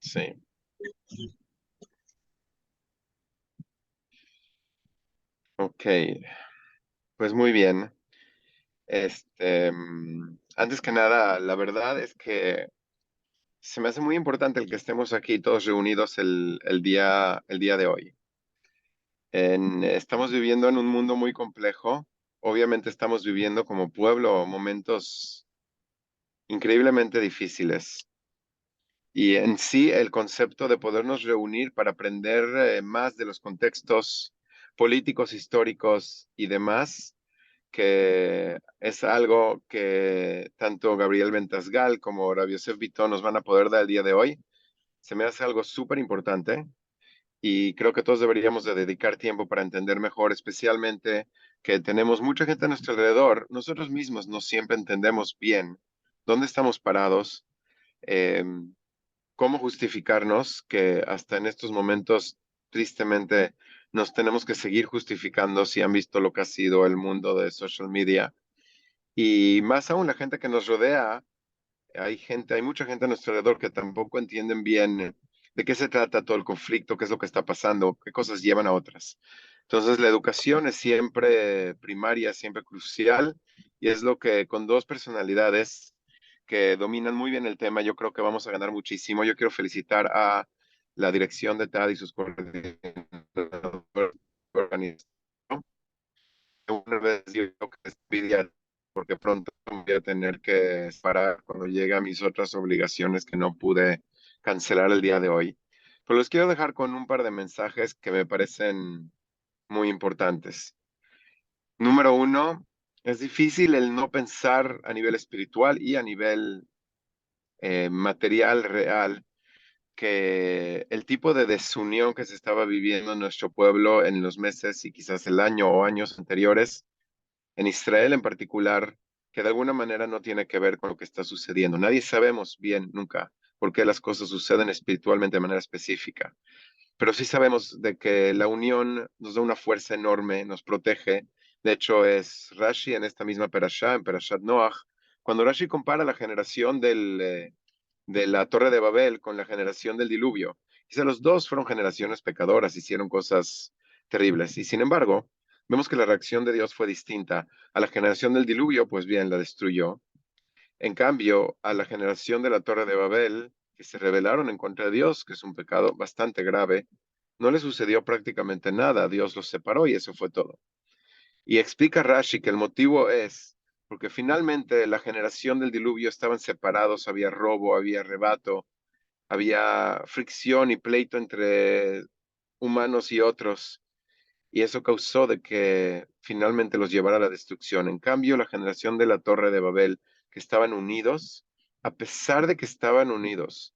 Sí. Ok, pues muy bien. Antes que nada, la verdad es que se me hace muy importante el que estemos aquí todos reunidos el día de hoy. Estamos viviendo en un mundo muy complejo. Obviamente estamos viviendo como pueblo momentos increíblemente difíciles. Y en sí el concepto de podernos reunir para aprender más de los contextos políticos, históricos y demás, que es algo que tanto Gabriel Ventasgal como Rabbi Yosef Bitton nos van a poder dar el día de hoy. Se me hace algo súper importante y creo que todos deberíamos de dedicar tiempo para entender mejor, especialmente que tenemos mucha gente a nuestro alrededor. Nosotros mismos no siempre entendemos bien dónde estamos parados, eh, cómo justificarnos, que hasta en estos momentos, tristemente, nos tenemos que seguir justificando si han visto lo que ha sido el mundo de social media. Y más aún la gente que nos rodea, hay mucha gente a nuestro alrededor que tampoco entienden bien de qué se trata todo el conflicto, qué es lo que está pasando, qué cosas llevan a otras. Entonces, la educación es siempre primaria, siempre crucial, y es lo que con dos personalidades que dominan muy bien el tema, yo creo que vamos a ganar muchísimo. Yo quiero felicitar a la dirección de TAD y sus organizaciones. Una vez digo que es envidia porque pronto voy a tener que parar cuando llegue a mis otras obligaciones que no pude cancelar el día de hoy. Pero los quiero dejar con un par de mensajes que me parecen muy importantes. Número uno, es difícil el no pensar a nivel espiritual y a nivel material real que el tipo de desunión que se estaba viviendo en nuestro pueblo en los meses y quizás el año o años anteriores en Israel en particular, que de alguna manera no tiene que ver con lo que está sucediendo. Nadie sabemos bien nunca por qué las cosas suceden espiritualmente de manera específica, pero sí sabemos de que la unión nos da una fuerza enorme, nos protege. De hecho, es Rashi en esta misma perashá, en Perashat Noach, cuando Rashi compara la generación de la Torre de Babel con la generación del diluvio. Dice, los dos fueron generaciones pecadoras, hicieron cosas terribles. Y sin embargo, vemos que la reacción de Dios fue distinta. A la generación del diluvio, pues bien, la destruyó. En cambio, a la generación de la Torre de Babel, que se rebelaron en contra de Dios, que es un pecado bastante grave, no le sucedió prácticamente nada. Dios los separó y eso fue todo. Y explica Rashi que el motivo es porque finalmente la generación del diluvio estaban separados, había robo, había arrebato, había fricción y pleito entre humanos y otros, y eso causó de que finalmente los llevara a la destrucción. En cambio, la generación de la Torre de Babel, que estaban unidos, a pesar de que estaban unidos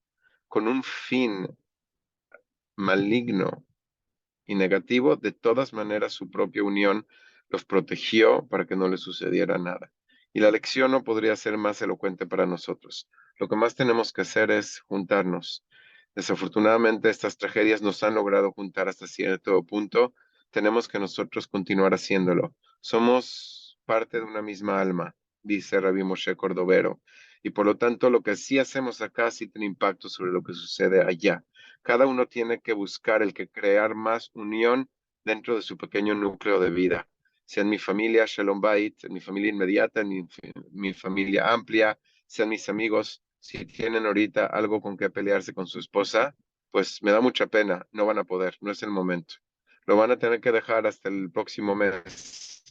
con un fin maligno y negativo, de todas maneras su propia unión los protegió para que no les sucediera nada. Y la lección no podría ser más elocuente para nosotros. Lo que más tenemos que hacer es juntarnos. Desafortunadamente, estas tragedias nos han logrado juntar hasta cierto punto. Tenemos que nosotros continuar haciéndolo. Somos parte de una misma alma, dice Rabbi Moshe Cordovero. Y por lo tanto, lo que sí hacemos acá sí tiene impacto sobre lo que sucede allá. Cada uno tiene que buscar el que crear más unión dentro de su pequeño núcleo de vida. Sea en mi familia, Shalom Bait, en mi familia inmediata, en mi familia amplia, sean mis amigos. Si tienen ahorita algo con que pelearse con su esposa, pues me da mucha pena, no van a poder, no es el momento. Lo van a tener que dejar hasta el próximo mes.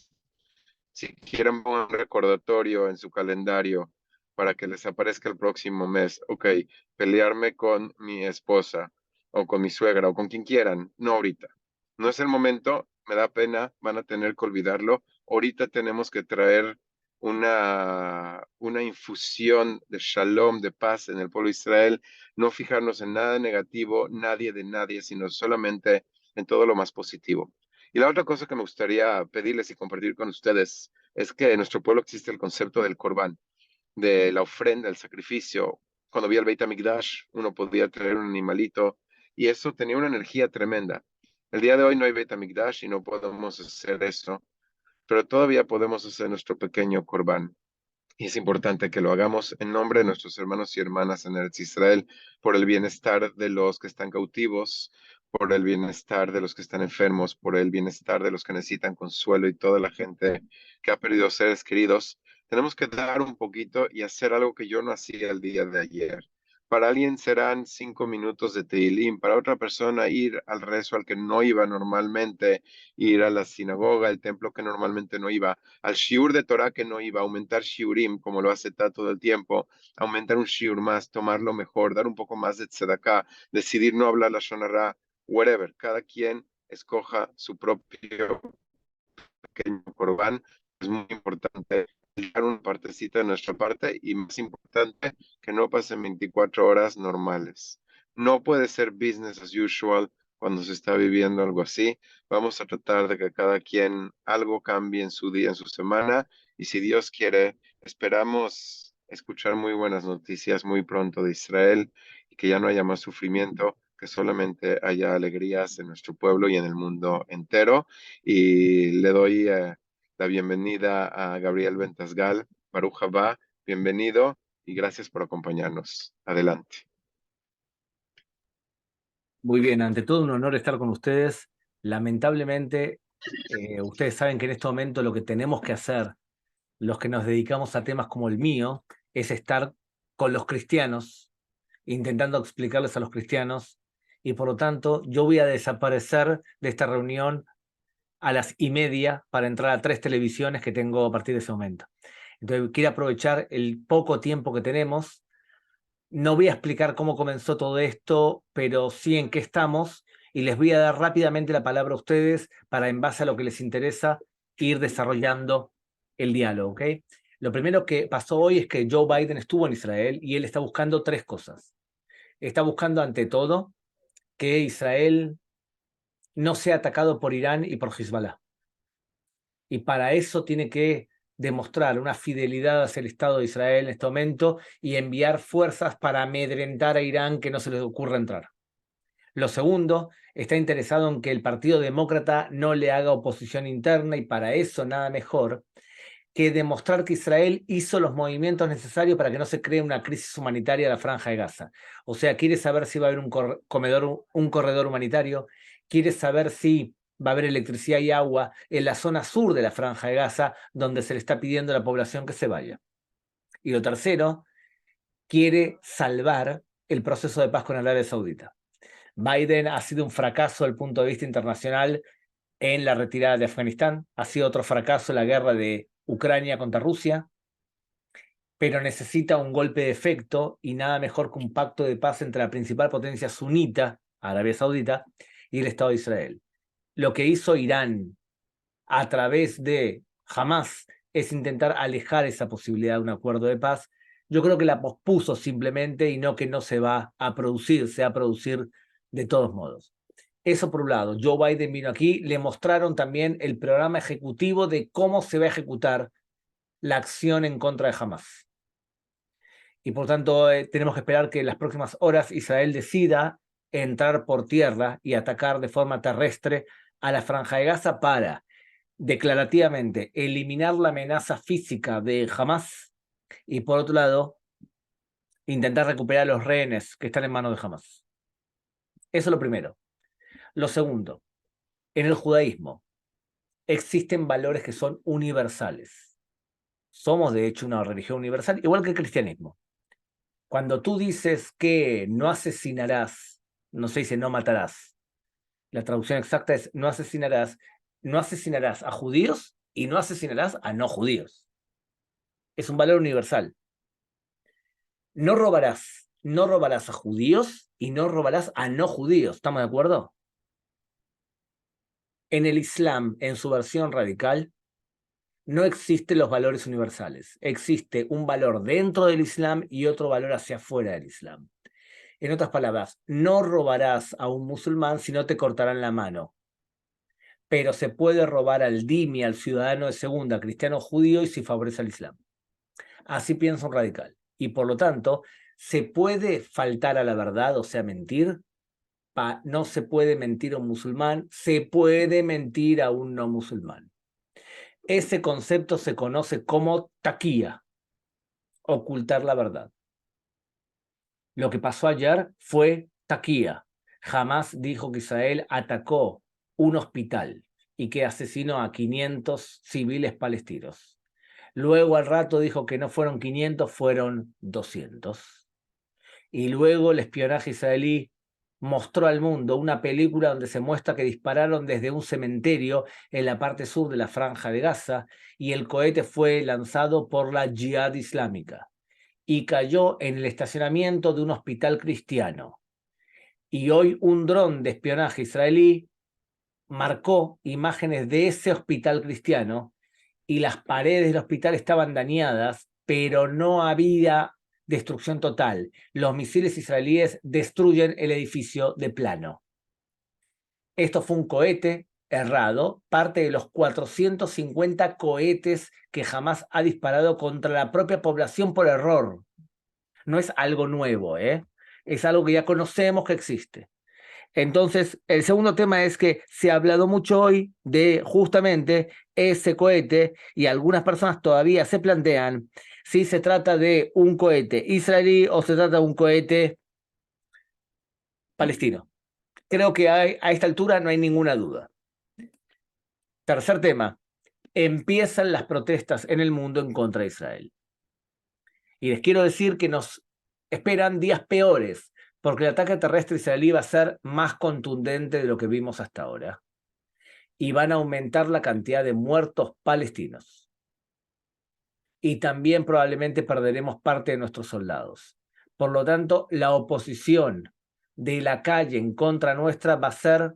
Si quieren poner un recordatorio en su calendario para que les aparezca el próximo mes, ok, pelearme con mi esposa o con mi suegra o con quien quieran, no ahorita. No es el momento, me da pena, van a tener que olvidarlo. Ahorita tenemos que traer una infusión de shalom, de paz en el pueblo de Israel, no fijarnos en nada negativo, nadie de nadie, sino solamente en todo lo más positivo. Y la otra cosa que me gustaría pedirles y compartir con ustedes es que en nuestro pueblo existe el concepto del corbán, de la ofrenda, el sacrificio. Cuando había el Beit HaMikdash, uno podía traer un animalito y eso tenía una energía tremenda. El día de hoy no hay Beit HaMikdash y no podemos hacer eso, pero todavía podemos hacer nuestro pequeño corbán. Y es importante que lo hagamos en nombre de nuestros hermanos y hermanas en Eretz Israel, por el bienestar de los que están cautivos, por el bienestar de los que están enfermos, por el bienestar de los que necesitan consuelo y toda la gente que ha perdido seres queridos. Tenemos que dar un poquito y hacer algo que yo no hacía el día de ayer. Para alguien serán 5 minutos de Tehilim, para otra persona ir al rezo al que no iba normalmente, ir a la sinagoga, el templo que normalmente no iba, al shiur de Torah que no iba, aumentar shiurim como lo hace todo el tiempo, aumentar un shiur más, tomarlo mejor, dar un poco más de tzedakah, decidir no hablar la shonara, whatever. Cada quien escoja su propio pequeño corbán. Es muy importante dar una partecita de nuestra parte y más importante que no pasen 24 horas normales. No puede ser business as usual cuando se está viviendo algo así. Vamos a tratar de que cada quien algo cambie en su día, en su semana y si Dios quiere, esperamos escuchar muy buenas noticias muy pronto de Israel y que ya no haya más sufrimiento, que solamente haya alegrías en nuestro pueblo y en el mundo entero y le doy la bienvenida a Gabriel Ventasgal. Baruch Haba, bienvenido y gracias por acompañarnos. Adelante. Muy bien, ante todo un honor estar con ustedes. Lamentablemente, ustedes saben que en este momento lo que tenemos que hacer, los que nos dedicamos a temas como el mío, es estar con los cristianos, intentando explicarles a los cristianos, y por lo tanto yo voy a desaparecer de esta reunión a las 1:30 para entrar a 3 televisiones que tengo a partir de ese momento. Entonces quiero aprovechar el poco tiempo que tenemos. No voy a explicar cómo comenzó todo esto, pero sí en qué estamos, y les voy a dar rápidamente la palabra a ustedes para, en base a lo que les interesa, ir desarrollando el diálogo, ¿ok? Lo primero que pasó hoy es que Joe Biden estuvo en Israel y él está buscando 3 cosas. Está buscando, ante todo, que Israel no sea atacado por Irán y por Hezbollah. Y para eso tiene que demostrar una fidelidad hacia el Estado de Israel en este momento y enviar fuerzas para amedrentar a Irán, que no se les ocurra entrar. Lo segundo, está interesado en que el Partido Demócrata no le haga oposición interna, y para eso nada mejor que demostrar que Israel hizo los movimientos necesarios para que no se cree una crisis humanitaria en la Franja de Gaza. O sea, quiere saber si va a haber un corredor humanitario, quiere saber si va a haber electricidad y agua en la zona sur de la Franja de Gaza, donde se le está pidiendo a la población que se vaya. Y lo tercero, quiere salvar el proceso de paz con Arabia Saudita. Biden ha sido un fracaso desde el punto de vista internacional en la retirada de Afganistán, ha sido otro fracaso la guerra de Ucrania contra Rusia, pero necesita un golpe de efecto y nada mejor que un pacto de paz entre la principal potencia sunita, Arabia Saudita, y el Estado de Israel. Lo que hizo Irán a través de Hamas es intentar alejar esa posibilidad de un acuerdo de paz. Yo creo que la pospuso simplemente, y no que no se va a producir, se va a producir de todos modos. Eso por un lado. Joe Biden vino aquí, le mostraron también el programa ejecutivo de cómo se va a ejecutar la acción en contra de Hamas. Y por tanto, tenemos que esperar que en las próximas horas Israel decida entrar por tierra y atacar de forma terrestre a la Franja de Gaza para declarativamente eliminar la amenaza física de Hamas y, por otro lado, intentar recuperar los rehenes que están en manos de Hamas. Eso es lo primero. Lo segundo, en el judaísmo existen valores que son universales. Somos, de hecho, una religión universal, igual que el cristianismo. Cuando tú dices que no asesinarás, no se dice no matarás. La traducción exacta es no asesinarás a judíos y no asesinarás a no judíos. Es un valor universal. No robarás a judíos y no robarás a no judíos. ¿Estamos de acuerdo? En el Islam, en su versión radical, no existen los valores universales. Existe un valor dentro del Islam y otro valor hacia afuera del Islam. En otras palabras, no robarás a un musulmán si no te cortarán la mano. Pero se puede robar al dhimmi, al ciudadano de segunda, cristiano o judío, y si favorece al Islam. Así piensa un radical. Y por lo tanto, ¿se puede faltar a la verdad, o sea, mentir? No se puede mentir a un musulmán, se puede mentir a un no musulmán. Ese concepto se conoce como taquía. ocultar la verdad. Lo que pasó ayer fue taquía. Jamás dijo que Israel atacó un hospital y que asesinó a 500 civiles palestinos. Luego al rato dijo que no fueron 500, fueron 200. Y luego el espionaje israelí mostró al mundo una película donde se muestra que dispararon desde un cementerio en la parte sur de la Franja de Gaza y el cohete fue lanzado por la Yihad Islámica y cayó en el estacionamiento de un hospital cristiano. Y hoy un dron de espionaje israelí marcó imágenes de ese hospital cristiano y las paredes del hospital estaban dañadas, pero no había destrucción total. Los misiles israelíes destruyen el edificio de plano. Esto fue un cohete errado, parte de los 450 cohetes que jamás ha disparado contra la propia población por error. No es algo nuevo, ¿eh? Es algo que ya conocemos que existe. Entonces, el segundo tema es que se ha hablado mucho hoy de justamente ese cohete y algunas personas todavía se plantean si se trata de un cohete israelí o se trata de un cohete palestino. Creo que a esta altura no hay ninguna duda. Tercer tema, empiezan las protestas en el mundo en contra de Israel. Y les quiero decir que nos esperan días peores, porque el ataque terrestre israelí va a ser más contundente de lo que vimos hasta ahora. Y van a aumentar la cantidad de muertos palestinos. Y también probablemente perderemos parte de nuestros soldados. Por lo tanto, la oposición de la calle en contra nuestra va a ser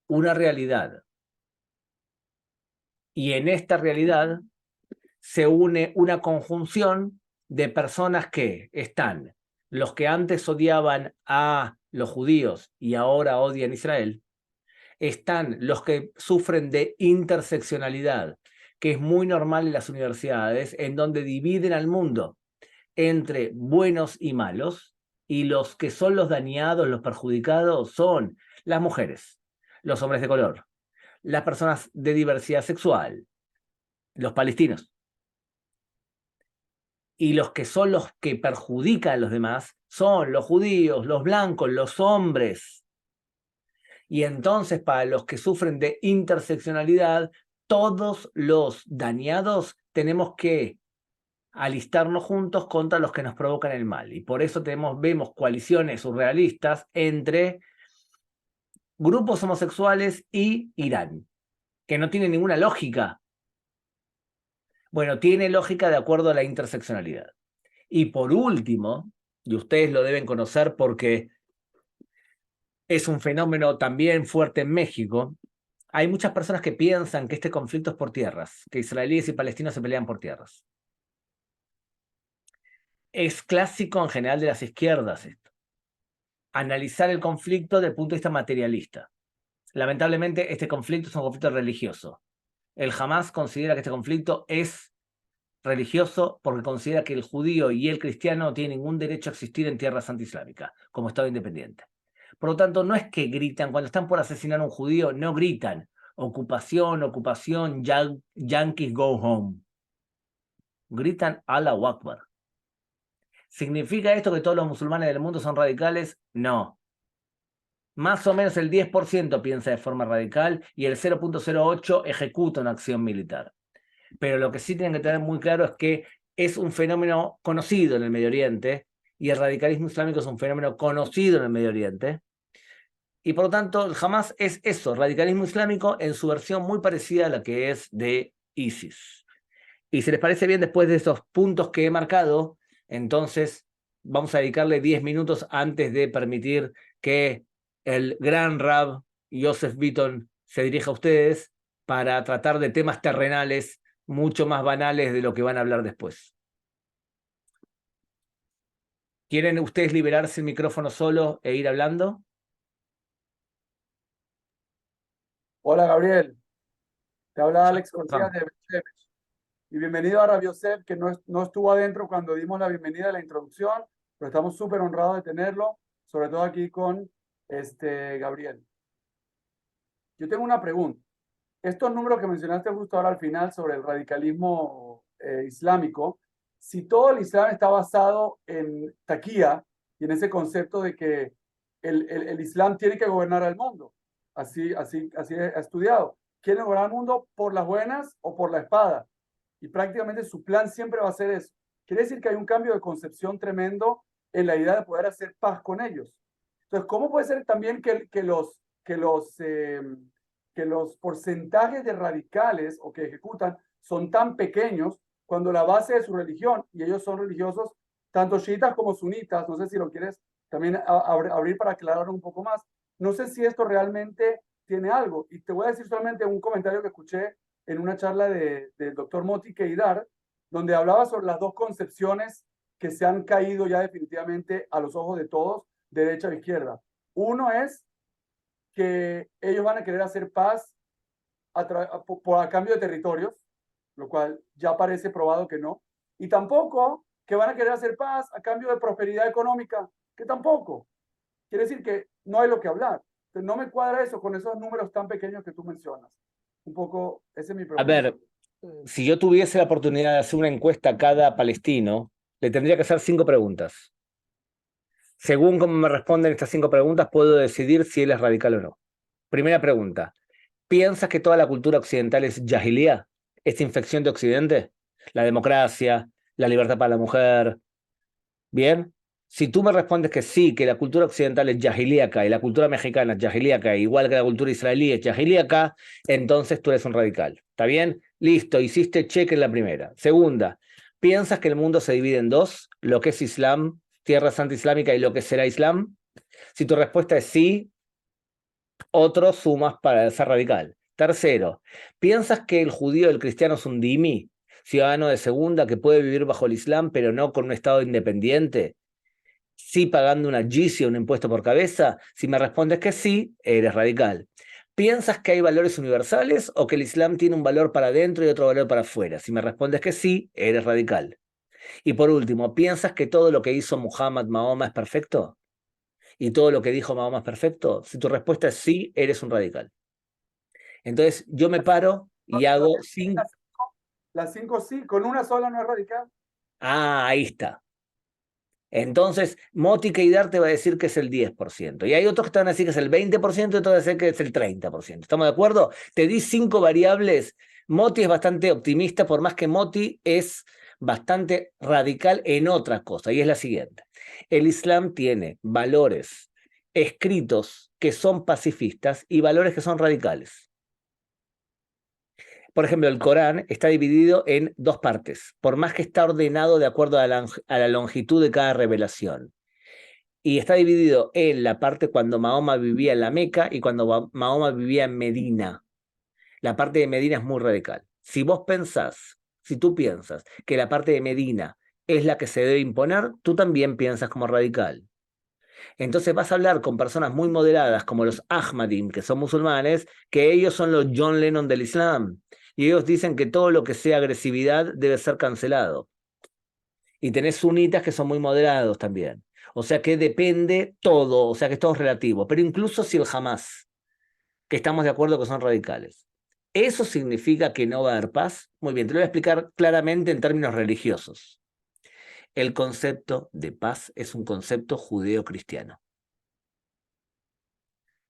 una realidad. Y en esta realidad se une una conjunción de personas que están, los que antes odiaban a los judíos y ahora odian a Israel, están los que sufren de interseccionalidad, que es muy normal en las universidades, en donde dividen al mundo entre buenos y malos, y los que son los dañados, los perjudicados, son las mujeres, los hombres de color, las personas de diversidad sexual, los palestinos. Y los que son los que perjudican a los demás son los judíos, los blancos, los hombres. Y entonces, para los que sufren de interseccionalidad, todos los dañados tenemos que alistarnos juntos contra los que nos provocan el mal. Y por eso vemos coaliciones surrealistas entre grupos homosexuales y Irán, que no tiene ninguna lógica. Bueno, tiene lógica de acuerdo a la interseccionalidad. Y por último, y ustedes lo deben conocer porque es un fenómeno también fuerte en México, hay muchas personas que piensan que este conflicto es por tierras, que israelíes y palestinos se pelean por tierras. Es clásico en general de las izquierdas esto. Analizar el conflicto desde el punto de vista materialista. Lamentablemente, este conflicto es un conflicto religioso. El Hamas considera que este conflicto es religioso porque considera que el judío y el cristiano no tienen ningún derecho a existir en tierras antiislámicas, como Estado independiente. Por lo tanto, no es que gritan, cuando están por asesinar a un judío, no gritan ocupación, ocupación, Yankees go home. Gritan Allahu Akbar. ¿Significa esto que todos los musulmanes del mundo son radicales? No. Más o menos el 10% piensa de forma radical y el 0,08% ejecuta una acción militar. Pero lo que sí tienen que tener muy claro es que es un fenómeno conocido en el Medio Oriente y el radicalismo islámico es un fenómeno conocido en el Medio Oriente. Y por lo tanto, el Hamas es eso, radicalismo islámico en su versión muy parecida a la que es de ISIS. Y si les parece bien, después de esos puntos que he marcado, entonces vamos a dedicarle 10 minutos antes de permitir que el gran Rab Joseph Beaton se dirija a ustedes para tratar de temas terrenales mucho más banales de lo que van a hablar después. ¿Quieren ustedes liberarse el micrófono solo e ir hablando? Hola Gabriel, te habla Alex Cortés Vamos. de Becheves. Y bienvenido a Rabbi Yosef, que no estuvo adentro cuando dimos la bienvenida a la introducción, pero estamos súper honrados de tenerlo, sobre todo aquí con Gabriel. Yo tengo una pregunta. Estos números que mencionaste justo ahora al final sobre el radicalismo islámico, si todo el Islam está basado en taquía y en ese concepto de que el Islam tiene que gobernar al mundo, así he estudiado, quiere gobernar al mundo por las buenas o por la espada, y prácticamente su plan siempre va a ser eso. Quiere decir que hay un cambio de concepción tremendo en la idea de poder hacer paz con ellos. Entonces, ¿cómo puede ser también que los porcentajes de radicales o que ejecutan son tan pequeños cuando la base de su religión, y ellos son religiosos, tanto chiitas como sunitas? No sé si lo quieres también abrir para aclarar un poco más. No sé si esto realmente tiene algo. Y te voy a decir solamente un comentario que escuché en una charla del doctor Moti Keidar, donde hablaba sobre las dos concepciones que se han caído ya definitivamente a los ojos de todos, derecha e izquierda. Uno es que ellos van a querer hacer paz a cambio de territorios, lo cual ya parece probado que no. Y tampoco que van a querer hacer paz a cambio de prosperidad económica, que tampoco. Quiere decir que no hay lo que hablar. Entonces, no me cuadra eso con esos números tan pequeños que tú mencionas. Un poco, esa es mi A pregunta. ver, si yo tuviese la oportunidad de hacer una encuesta a cada palestino, le tendría que hacer 5 preguntas. Según cómo me responden estas 5 preguntas, puedo decidir si él es radical o no. Primera pregunta. ¿Piensas que toda la cultura occidental es jahiliya? ¿Es infección de Occidente? La democracia, la libertad para la mujer. ¿Bien? Si tú me respondes que sí, que la cultura occidental es jahilíaca y la cultura mexicana es jahilíaca, igual que la cultura israelí es jahilíaca, entonces tú eres un radical. ¿Está bien? Listo, hiciste cheque en la primera. Segunda, ¿piensas que el mundo se divide en dos? Lo que es Islam, Tierra Santa Islámica, y lo que será Islam. Si tu respuesta es sí, otro sumas para ser radical. Tercero, ¿piensas que el judío y el cristiano es un dhimmi, ciudadano de segunda que puede vivir bajo el Islam, pero no con un Estado independiente? Sí, pagando una jizya, un impuesto por cabeza. Si me respondes que sí, eres radical. ¿Piensas que hay valores universales o que el Islam tiene un valor para adentro y otro valor para afuera? Si me respondes que sí, eres radical. Y por último, ¿piensas que todo lo que hizo Muhammad, Mahoma, es perfecto? ¿Y todo lo que dijo Mahoma es perfecto? Si tu respuesta es sí, eres un radical. Entonces, yo me paro y hago 5. Las 5 sí, con una sola no es radical. Ah, ahí está. Entonces, Moti Keidar te va a decir que es el 10%. Y hay otros que te van a decir que es el 20% y otros van a decir que es el 30%. ¿Estamos de acuerdo? Te di 5 variables. Moti es bastante optimista, por más que Moti es bastante radical en otra cosa, y es la siguiente. El Islam tiene valores escritos que son pacifistas y valores que son radicales. Por ejemplo, el Corán está dividido en 2 partes, por más que está ordenado de acuerdo a la longitud de cada revelación. Y está dividido en la parte cuando Mahoma vivía en la Meca y cuando Mahoma vivía en Medina. La parte de Medina es muy radical. Si tú piensas que la parte de Medina es la que se debe imponer, tú también piensas como radical. Entonces vas a hablar con personas muy moderadas como los Ahmadim, que son musulmanes, que ellos son los John Lennon del Islam. Y ellos dicen que todo lo que sea agresividad debe ser cancelado. Y tenés sunitas que son muy moderados también. O sea que depende todo, o sea que todo es relativo. Pero incluso si el Hamas, que estamos de acuerdo que son radicales, ¿eso significa que no va a haber paz? Muy bien, te lo voy a explicar claramente en términos religiosos. El concepto de paz es un concepto judeo-cristiano.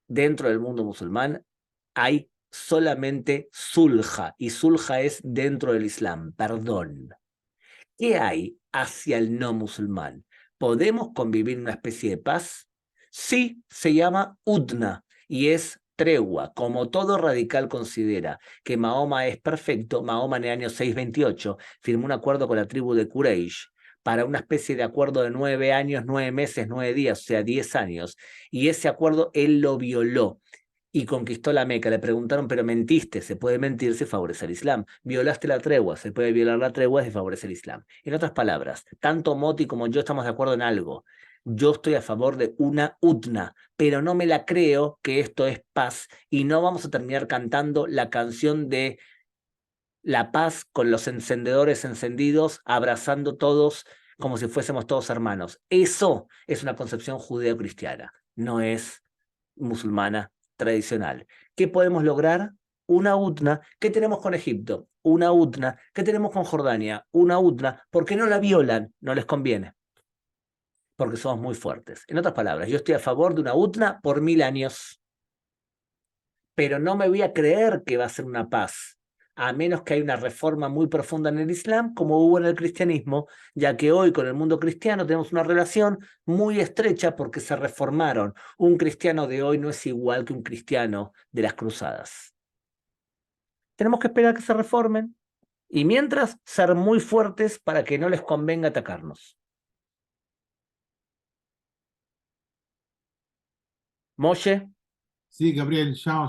Dentro del mundo musulmán hay solamente sulha, y sulha es dentro del Islam, perdón. ¿Qué hay hacia el no musulmán? ¿Podemos convivir en una especie de paz? Sí, se llama udna y es tregua. Como todo radical considera que Mahoma es perfecto, Mahoma en el año 628 firmó un acuerdo con la tribu de Quraysh para una especie de acuerdo de 9 años, 9 meses, 9 días, o sea, 10 años. Y ese acuerdo él lo violó y conquistó la Meca. Le preguntaron, pero mentiste, se puede mentir si favorece el Islam. Violaste la tregua, se puede violar la tregua si favorece el Islam. En otras palabras, tanto Moti como yo estamos de acuerdo en algo. Yo estoy a favor de una utna, pero no me la creo que esto es paz y no vamos a terminar cantando la canción de la paz con los encendedores encendidos, abrazando todos como si fuésemos todos hermanos. Eso es una concepción judeo-cristiana, no es musulmana tradicional. ¿Qué podemos lograr? una UTNA, ¿qué tenemos con Egipto? Una UTNA, ¿qué tenemos con Jordania? Una UTNA, ¿por qué no la violan? No les conviene, porque somos muy fuertes. En otras palabras, yo estoy a favor de una UTNA por 1000 años, pero no me voy a creer que va a ser una paz, a menos que haya una reforma muy profunda en el Islam, como hubo en el cristianismo, ya que hoy con el mundo cristiano tenemos una relación muy estrecha porque se reformaron. Un cristiano de hoy no es igual que un cristiano de las cruzadas. Tenemos que esperar a que se reformen y mientras ser muy fuertes para que no les convenga atacarnos. Moshe. Sí, Gabriel, chao,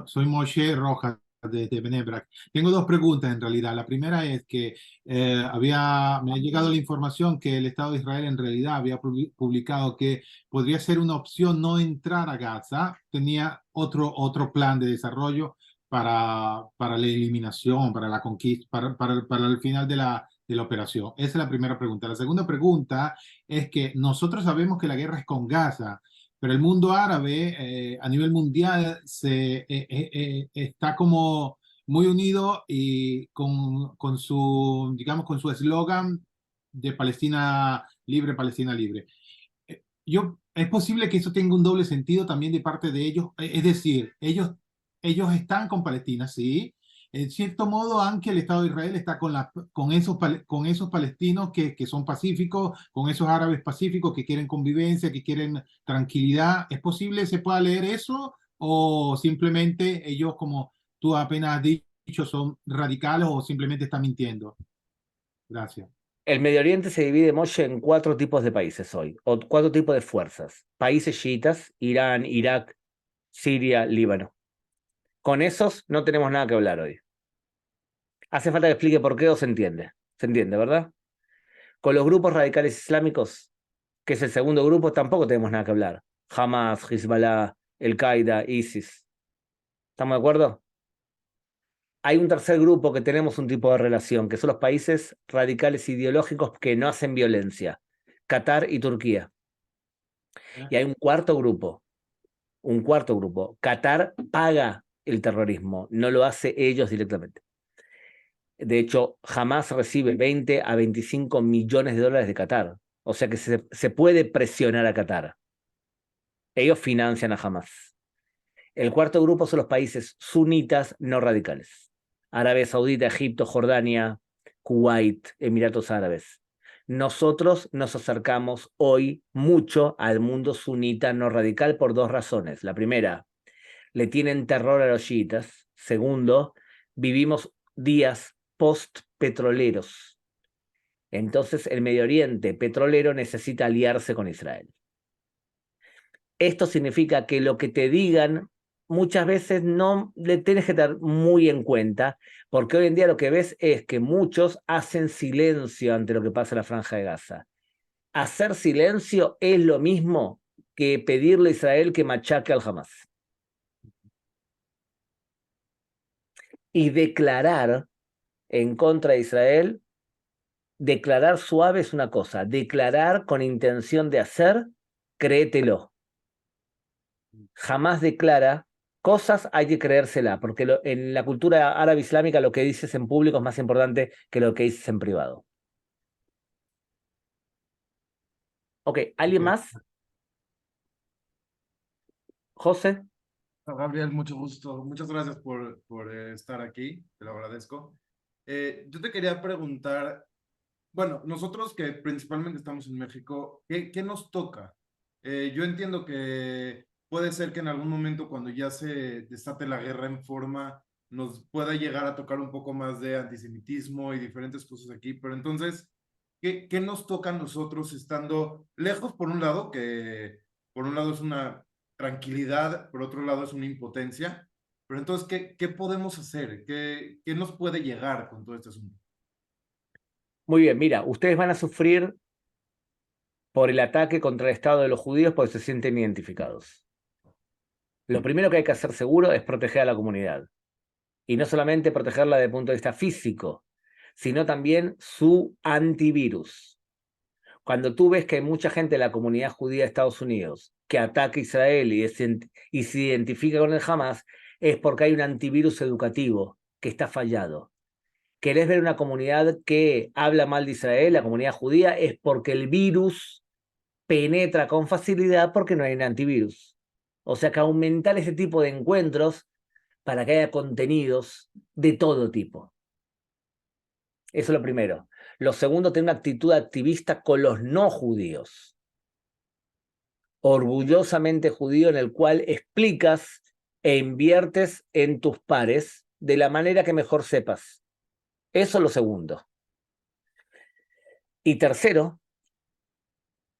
soy Moshe Rojas de Bnei Brak. Tengo dos preguntas en realidad. La primera es que me ha llegado la información que el Estado de Israel en realidad había publicado que podría ser una opción no entrar a Gaza. Tenía otro plan de desarrollo para la eliminación, para la conquista, para el final de la operación. Esa es la primera pregunta. La segunda pregunta es que nosotros sabemos que la guerra es con Gaza, pero el mundo árabe a nivel mundial está como muy unido y con su, digamos, con su eslogan de Palestina libre, Palestina libre. Es posible que eso tenga un doble sentido también de parte de ellos, es decir, ellos están con Palestina, sí. En cierto modo, aunque el Estado de Israel está con esos palestinos que son pacíficos, con esos árabes pacíficos que quieren convivencia, que quieren tranquilidad. ¿Es posible se pueda leer eso? ¿O simplemente ellos, como tú apenas has dicho, son radicales o simplemente están mintiendo? Gracias. El Medio Oriente se divide, Moshe, en 4 tipos de países hoy, o 4 tipos de fuerzas. Países chiitas, Irán, Irak, Siria, Líbano. Con esos no tenemos nada que hablar hoy. Hace falta que explique por qué o se entiende. Se entiende, ¿verdad? Con los grupos radicales islámicos, que es el segundo grupo, tampoco tenemos nada que hablar. Hamas, Hezbollah, Al-Qaeda, ISIS. ¿Estamos de acuerdo? Hay un tercer grupo que tenemos un tipo de relación, que son los países radicales ideológicos que no hacen violencia. Qatar y Turquía. Y hay un cuarto grupo. Qatar paga el terrorismo, no lo hace ellos directamente. De hecho, Hamas recibe 20 a 25 millones de dólares de Qatar. O sea que se puede presionar a Qatar. Ellos financian a Hamas. El cuarto grupo son los países sunitas no radicales. Arabia Saudita, Egipto, Jordania, Kuwait, Emiratos Árabes. Nosotros nos acercamos hoy mucho al mundo sunita no radical por 2 razones. La primera, le tienen terror a los chiitas. Segundo, vivimos días post-petroleros. Entonces el Medio Oriente petrolero necesita aliarse con Israel. Esto significa que lo que te digan muchas veces no le tienes que tener muy en cuenta, porque hoy en día lo que ves es que muchos hacen silencio ante lo que pasa en la Franja de Gaza. Hacer silencio es lo mismo que pedirle a Israel que machaque al Hamas. Y declarar en contra de Israel, declarar suave es una cosa, declarar con intención de hacer, créetelo. Jamás declara cosas, hay que creérsela, porque en la cultura árabe islámica lo que dices en público es más importante que lo que dices en privado. Ok, ¿alguien más? José. Gabriel, mucho gusto. Muchas gracias por estar aquí, te lo agradezco. Yo te quería preguntar, bueno, nosotros que principalmente estamos en México, ¿qué nos toca? Yo entiendo que puede ser que en algún momento cuando ya se desate la guerra en forma, nos pueda llegar a tocar un poco más de antisemitismo y diferentes cosas aquí, pero entonces, ¿qué nos toca a nosotros estando lejos por un lado, que por un lado es una tranquilidad, por otro lado es una impotencia, pero entonces, ¿qué podemos hacer? ¿Qué nos puede llegar con todo este asunto? Muy bien, mira, ustedes van a sufrir por el ataque contra el Estado de los judíos porque se sienten identificados. Lo primero que hay que hacer seguro es proteger a la comunidad. Y no solamente protegerla desde el punto de vista físico, sino también su antivirus. Cuando tú ves que hay mucha gente de la comunidad judía de Estados Unidos que ataca a Israel y se identifica con el Hamas, es porque hay un antivirus educativo que está fallado. ¿Querés ver una comunidad que habla mal de Israel, la comunidad judía? Es porque el virus penetra con facilidad porque no hay un antivirus. O sea que aumentar ese tipo de encuentros para que haya contenidos de todo tipo. Eso es lo primero. Lo segundo, tener una actitud activista con los no judíos. Orgullosamente judío, en el cual explicas e inviertes en tus pares de la manera que mejor sepas. Eso es lo segundo. Y tercero,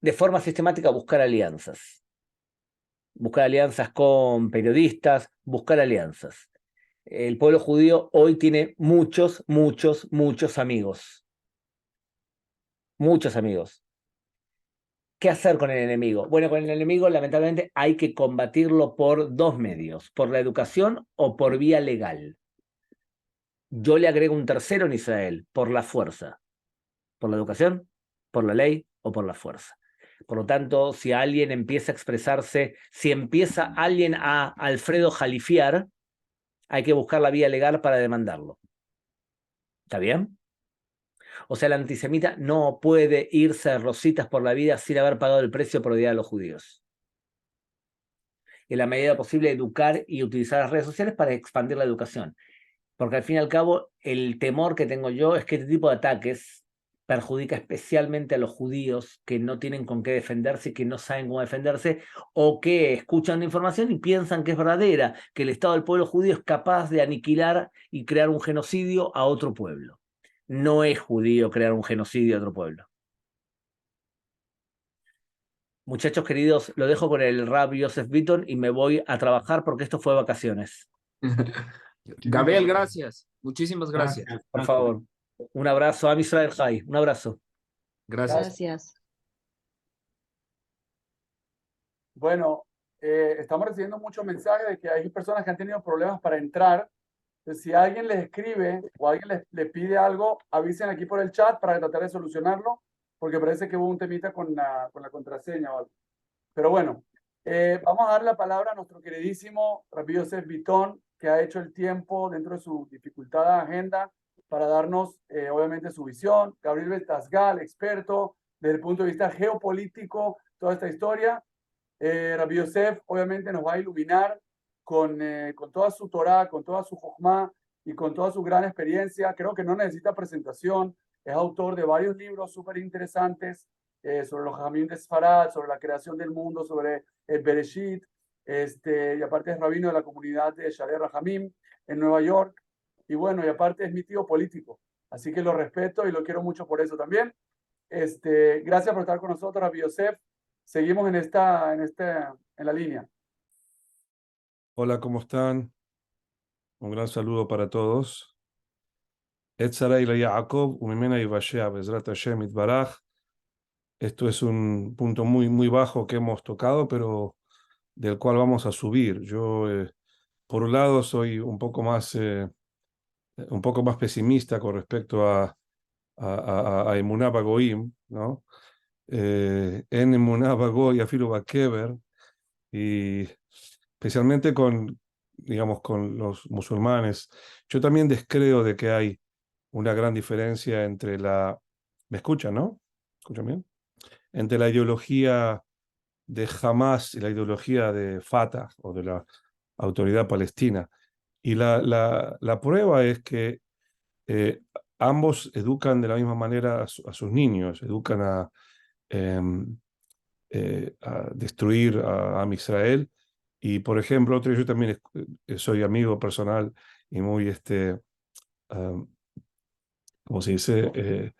de forma sistemática buscar alianzas. Buscar alianzas con periodistas, buscar alianzas. El pueblo judío hoy tiene muchos, muchos, muchos amigos. Muchos amigos. ¿Qué hacer con el enemigo? Bueno, con el enemigo lamentablemente hay que combatirlo por dos medios, por la educación o por vía legal. Yo le agrego un tercero en Israel, por la fuerza. Por la educación, por la ley o por la fuerza. Por lo tanto, si alguien empieza a expresarse, si empieza alguien a Alfredo jalifiar, hay que buscar la vía legal para demandarlo. ¿Está bien? O sea, el antisemita no puede irse de rositas por la vida sin haber pagado el precio por odiar a los judíos. En la medida posible, educar y utilizar las redes sociales para expandir la educación. Porque al fin y al cabo, el temor que tengo yo es que este tipo de ataques perjudica especialmente a los judíos que no tienen con qué defenderse y que no saben cómo defenderse, o que escuchan la información y piensan que es verdadera, que el Estado del pueblo judío es capaz de aniquilar y crear un genocidio a otro pueblo. No es judío crear un genocidio a otro pueblo. Muchachos queridos, lo dejo con el Rab Yosef Bitton y me voy a trabajar porque esto fue vacaciones. Gabriel, gracias. Muchísimas gracias. Por favor. Un abrazo a Am Israel Jai. Un abrazo. Gracias. Gracias. Bueno, estamos recibiendo muchos mensajes de que hay personas que han tenido problemas para entrar. Entonces, si alguien les escribe o alguien les pide algo, avisen aquí por el chat para tratar de solucionarlo, porque parece que hubo un temita con la contraseña o algo. Pero bueno, vamos a dar la palabra a nuestro queridísimo Rabbi Yosef Bitton, que ha hecho el tiempo dentro de su dificultada agenda para darnos, obviamente, su visión. Gabriel Betasgal, experto desde el punto de vista geopolítico, toda esta historia. Rabbi Yosef, obviamente, nos va a iluminar con toda su Torah, con toda su Jochma y con toda su gran experiencia. Creo que no necesita presentación. Es autor de varios libros súper interesantes sobre los Jamín de Sfarad, sobre la creación del mundo, sobre el Bereshit. Y aparte es rabino de la comunidad de Sharei Rahamim en Nueva York. Y bueno, y aparte es mi tío político. Así que lo respeto y lo quiero mucho por eso también. Gracias por estar con nosotros, Rabbi Yosef. Seguimos en la línea. Hola, ¿cómo están? Un gran saludo para todos. Etzara ila Yaakov, umimena yivashea bezrat Hashem itbaraj. Esto es un punto muy, muy bajo que hemos tocado, pero del cual vamos a subir. Yo, por un lado, soy un poco más pesimista con respecto a Emuná Bagoim, ¿no? En Emuná Bagoy, afilu Bakever, y especialmente digamos, con los musulmanes. Yo también descreo de que hay una gran diferencia entre ¿me escuchan, no? ¿Escuchan bien? Entre la ideología de Hamas y la ideología de Fatah o de la autoridad palestina. Y la prueba es que ambos educan de la misma manera a sus niños, educan a destruir a Israel. Y, por ejemplo, yo también soy amigo personal y muy, como se dice,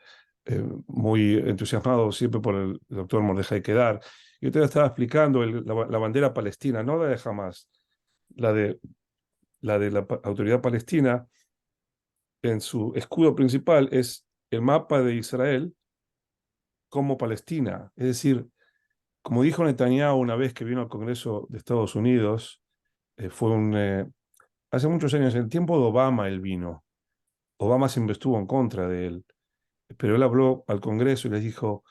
muy entusiasmado siempre por el doctor Mordejai Kedar. Yo te estaba explicando la bandera palestina, no la de Hamas, la de la autoridad palestina. En su escudo principal es el mapa de Israel como Palestina. Es decir, como dijo Netanyahu una vez que vino al Congreso de Estados Unidos, hace muchos años, en el tiempo de Obama él vino. Obama siempre estuvo en contra de él, pero él habló al Congreso y les dijo,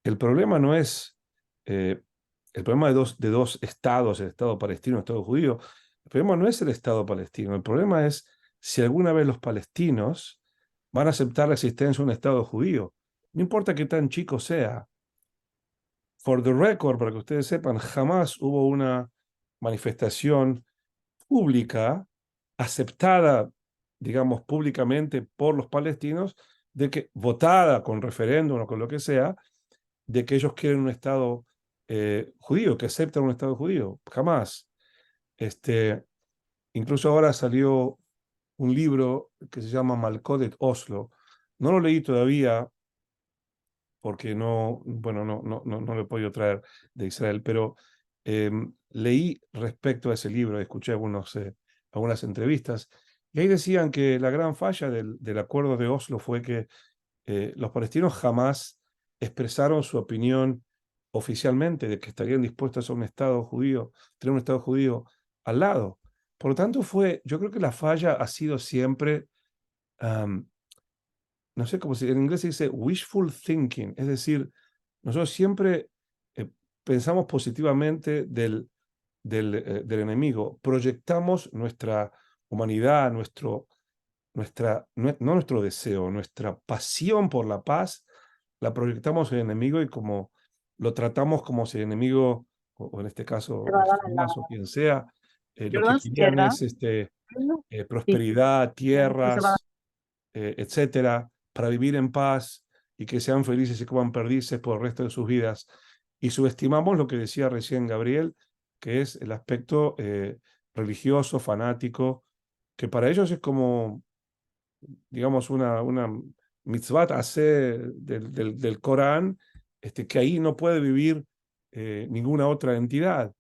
el problema no es el problema de dos estados, el Estado palestino y el Estado judío, El problema no es el Estado palestino, el problema es si alguna vez los palestinos van a aceptar la existencia de un Estado judío. No importa qué tan chico sea. For the record, para que ustedes sepan, jamás hubo una manifestación pública, aceptada, digamos, públicamente por los palestinos, de que, votada con referéndum o con lo que sea, de que ellos quieren un Estado judío, que aceptan un Estado judío. Jamás. Incluso ahora salió un libro que se llama Malkodet Oslo. No lo leí todavía porque bueno, no lo he podido traer de Israel, pero leí respecto a ese libro, escuché algunas entrevistas, y ahí decían que la gran falla del acuerdo de Oslo fue que los palestinos jamás expresaron su opinión oficialmente de que estarían dispuestos a un Estado judío, tener un Estado judío al lado. Por lo tanto, yo creo que la falla ha sido siempre, no sé cómo en inglés se dice wishful thinking, es decir, nosotros siempre pensamos positivamente del enemigo, proyectamos nuestra humanidad, no nuestro deseo, nuestra pasión por la paz, la proyectamos en el enemigo y como lo tratamos como si el enemigo, o en este caso, Hamas o quien sea, lo que querían es prosperidad, tierras, etcétera, para vivir en paz y que sean felices y coman perdices por el resto de sus vidas. Y subestimamos lo que decía recién Gabriel, que es el aspecto religioso, fanático, que para ellos es como, digamos, una mitzvah hacer del Corán, que ahí no puede vivir ninguna otra entidad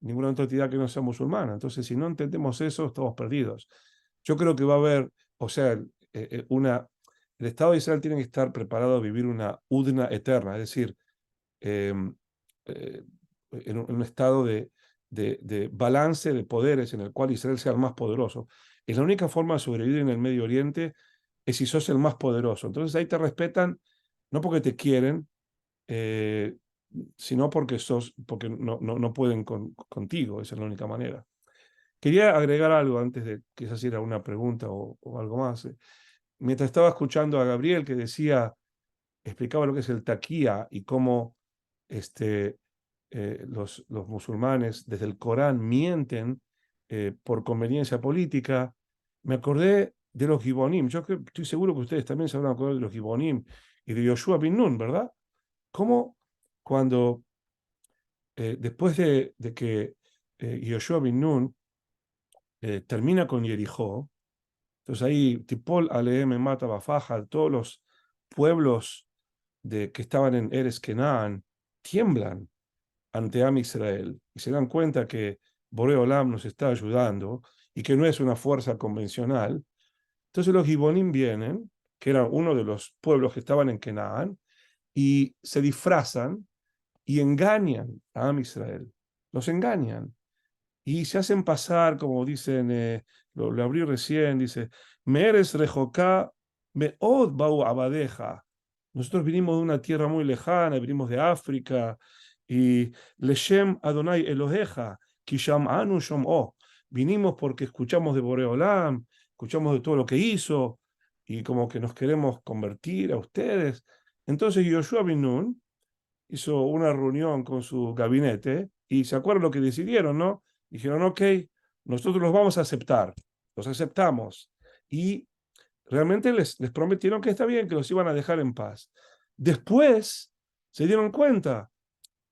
que no sea musulmana. Entonces, si no entendemos eso, estamos perdidos. Yo creo que va a haber, o sea, el Estado de Israel tiene que estar preparado a vivir una udna eterna, es decir, eh, en un estado de balance de poderes en el cual Israel sea el más poderoso. Es la única forma de sobrevivir en el Medio Oriente es si sos el más poderoso. Entonces ahí te respetan, no porque te quieren, sino porque no pueden contigo, esa es la única manera. Quería agregar algo antes de quizás era una pregunta o algo más. Mientras estaba escuchando a Gabriel que explicaba lo que es el taquía y cómo los musulmanes desde el Corán mienten por conveniencia política, me acordé de los Gibonim. Estoy seguro que ustedes también se habrán acordado de los Gibonim y de Yoshua bin Nun, ¿verdad? Cómo cuando después de que Yoshua bin Nun termina con Jericó, entonces ahí Tipol, Aleem, Mata, Bafaja, todos los pueblos que estaban en Eres Kenaan tiemblan ante Am Israel y se dan cuenta que Boré Olam nos está ayudando y que no es una fuerza convencional. Entonces los Gibonim vienen, que eran uno de los pueblos que estaban en Kenaan, y se disfrazan y engañan a Am Israel. Los engañan y se hacen pasar, como dicen, lo abrí recién, dice, me eres rejoká, me od bau abadeja. Nosotros vinimos de una tierra muy lejana, vinimos de África, y Leshem Adonai Eloheja, Kisham Anu Shom'o. Vinimos porque escuchamos de Boreolam, escuchamos de todo lo que hizo, y como que nos queremos convertir a ustedes. Entonces Yoshua bin Nun hizo una reunión con su gabinete, y se acuerdan lo que decidieron, ¿no? Dijeron, ok, nosotros los vamos a aceptar, los aceptamos. Y realmente les prometieron que está bien, que los iban a dejar en paz. Después se dieron cuenta,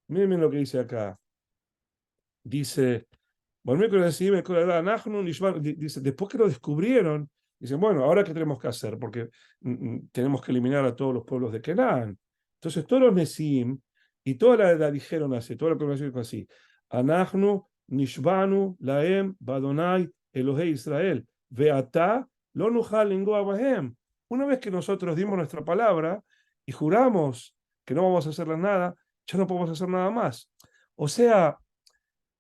miren lo que dice acá, dice, dice, después que lo descubrieron, dicen, bueno, ¿ahora qué tenemos que hacer? Porque tenemos que eliminar a todos los pueblos de Canaán. Entonces todos los Nesim y toda la dijeron así, toda la congregación dijo así, Anachnu Nishbanu Laem Badonai Elohei Israel Veata Lo Nuchal Lingua Bahem. Una vez que nosotros dimos nuestra palabra y juramos que no vamos a hacerles nada, ya no podemos hacer nada más. O sea,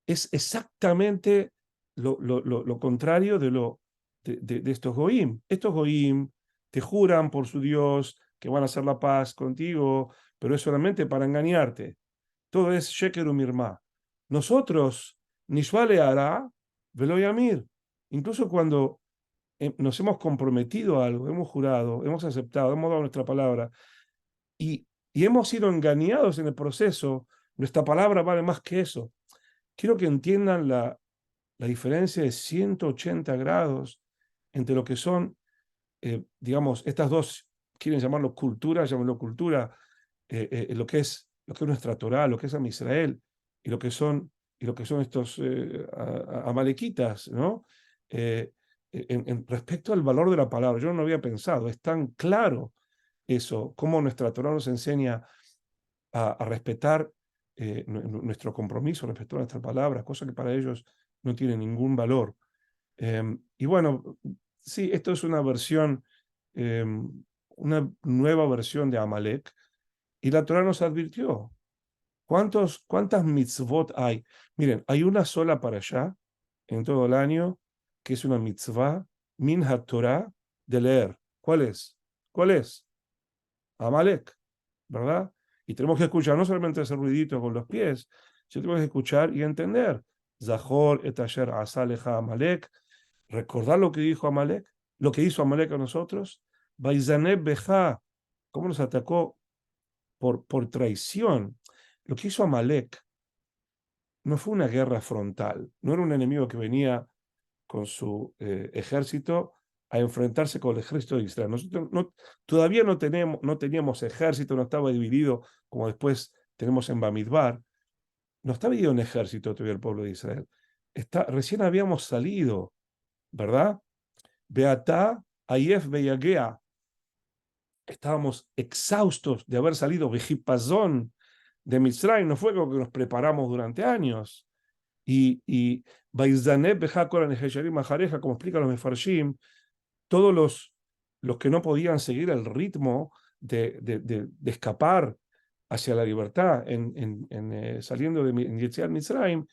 es exactamente lo contrario de estos goim. Estos goim te juran por su Dios que van a hacer la paz contigo, pero es solamente para engañarte. Todo es sheker mirma. Nosotros, Nishvale hará, Velo Yamir. Incluso cuando nos hemos comprometido a algo, hemos jurado, hemos aceptado, hemos dado nuestra palabra y hemos sido engañados en el proceso, nuestra palabra vale más que eso. Quiero que entiendan la diferencia de 180 grados entre lo que son, digamos, estas dos, quieren llamarlo cultura, llámenlo cultura, lo que es nuestra Torá, lo que es Am Israel, y lo que son estos amalequitas, ¿no? Respecto al valor de la palabra, yo no lo había pensado, es tan claro eso, cómo nuestra Torá nos enseña a respetar nuestro compromiso, respetar nuestra palabra, cosa que para ellos no tiene ningún valor. Y bueno, sí, esto es una nueva versión de Amalek, y la Torá nos advirtió. ¿Cuántas mitzvot hay? Miren, hay una sola para allá en todo el año, que es una mitzvah, min ha-Torah, de leer. ¿Cuál es? ¿Cuál es? Amalek, ¿verdad? Y tenemos que escuchar, no solamente ese ruidito con los pies, sino tenemos que escuchar y entender. Zahor et asher asa leja Amalek, recordar lo que dijo Amalek, lo que hizo Amalek a nosotros. Baizaneb beja, cómo nos atacó por traición. Lo que hizo Amalek no fue una guerra frontal, no era un enemigo que venía con su ejército a enfrentarse con el ejército de Israel. Nosotros todavía no teníamos ejército, no estaba dividido como después tenemos en Bamidbar. No estaba dividido en ejército todavía el pueblo de Israel. Recién habíamos salido, ¿verdad? Beatá, Ayef, Beyagea. Estábamos exhaustos de haber salido Bejipazón de Mitzrayim. No fue como que nos preparamos durante años. Y Baizaneb Bejakora Nejesharim Mahareja, como explican los Mefarshim, todos los que no podían seguir el ritmo de escapar hacia la libertad saliendo de Yetziat Mitzrayim,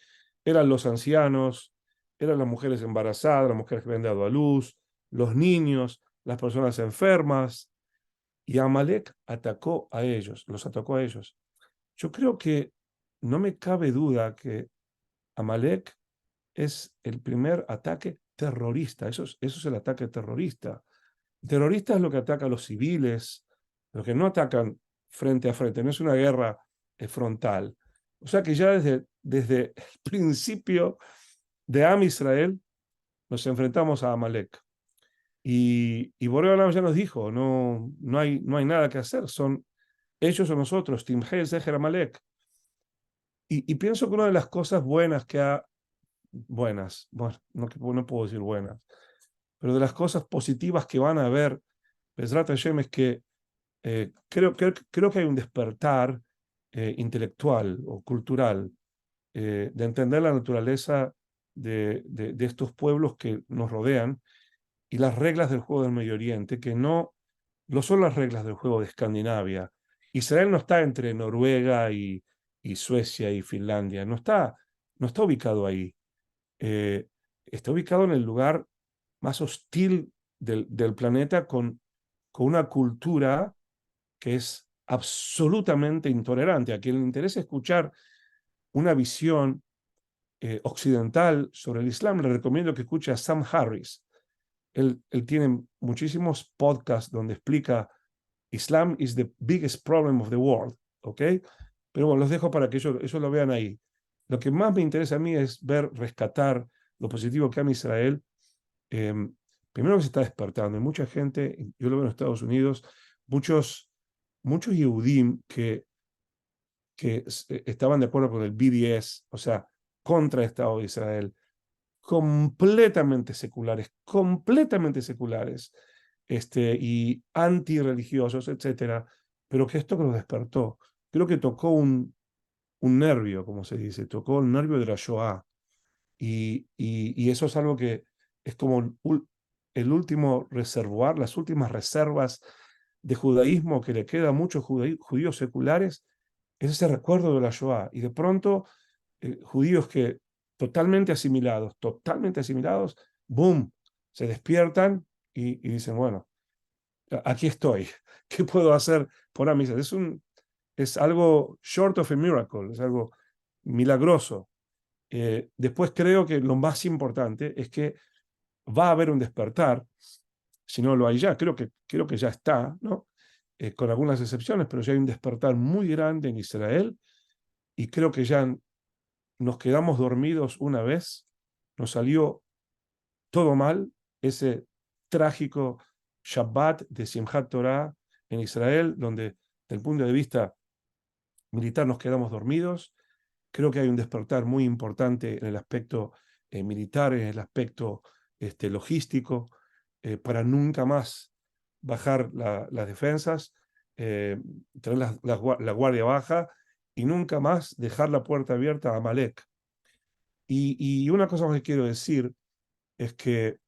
eran los ancianos, eran las mujeres embarazadas, las mujeres que habían dado a luz, los niños, las personas enfermas, y Amalek los atacó a ellos. Yo creo que no me cabe duda que Amalek es el primer ataque terrorista, eso es el ataque terrorista. El terrorista es lo que ataca a los civiles, los que no atacan frente a frente, no es una guerra frontal. O sea que ya desde el principio de Am Israel nos enfrentamos a Amalek. Y Boreo Olam ya nos dijo, no hay nada que hacer, son ellos o nosotros, Timhel Zeher Amalek. Y pienso que una de las cosas buenas bueno, no puedo decir buenas, pero de las cosas positivas que van a haber, Bezrat Hashem, es que creo que hay un despertar intelectual o cultural de entender la naturaleza de estos pueblos que nos rodean y las reglas del juego del Medio Oriente, que no son las reglas del juego de Escandinavia. Israel no está entre Noruega y Suecia y Finlandia, no está ubicado ahí. Está ubicado en el lugar más hostil del planeta con una cultura que es absolutamente intolerante. A quien le interesa escuchar una visión occidental sobre el Islam, le recomiendo que escuche a Sam Harris. Él tiene muchísimos podcasts donde explica Islam is the biggest problem of the world, ¿ok? Pero bueno, los dejo para que ellos lo vean ahí. Lo que más me interesa a mí es rescatar lo positivo que hay en Israel. Primero que se está despertando, hay mucha gente, yo lo veo en Estados Unidos, muchos Yehudim que estaban de acuerdo con el BDS, o sea, contra el Estado de Israel, completamente seculares, y antirreligiosos, etcétera, pero que esto que los despertó, creo que tocó un nervio, como se dice, tocó el nervio de la Shoah, y eso es algo que es como el último reservoir, las últimas reservas de judaísmo que le queda a muchos judíos seculares, es ese recuerdo de la Shoah, y de pronto judíos que totalmente asimilados, boom, se despiertan y dicen, bueno, aquí estoy, ¿qué puedo hacer por amistad? Es algo short of a miracle, es algo milagroso. Después creo que lo más importante es que va a haber un despertar, si no lo hay ya, creo que ya está, ¿no? Con algunas excepciones, pero ya hay un despertar muy grande en Israel y creo que ya nos quedamos dormidos una vez, nos salió todo mal, ese trágico Shabbat de Simchat Torah en Israel, donde desde el punto de vista militar nos quedamos dormidos. Creo que hay un despertar muy importante en el aspecto militar, en el aspecto logístico, para nunca más bajar las defensas, tener la guardia baja y nunca más dejar la puerta abierta a Amalek. Y una cosa más que quiero decir es que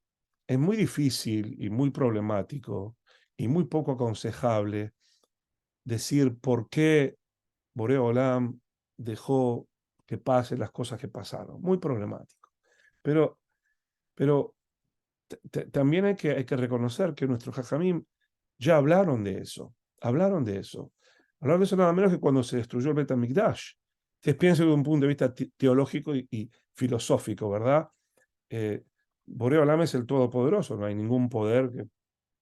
es muy difícil y muy problemático y muy poco aconsejable decir por qué Boreo Olam dejó que pasen las cosas que pasaron. Muy problemático. Pero también hay que reconocer que nuestros jajamim ya hablaron de eso. Hablaron de eso. Hablaron de eso nada menos que cuando se destruyó el Bet HaMikdash. Ustedes piensen desde un punto de vista teológico y filosófico, ¿verdad? Boreo Olam es el Todopoderoso, no hay ningún poder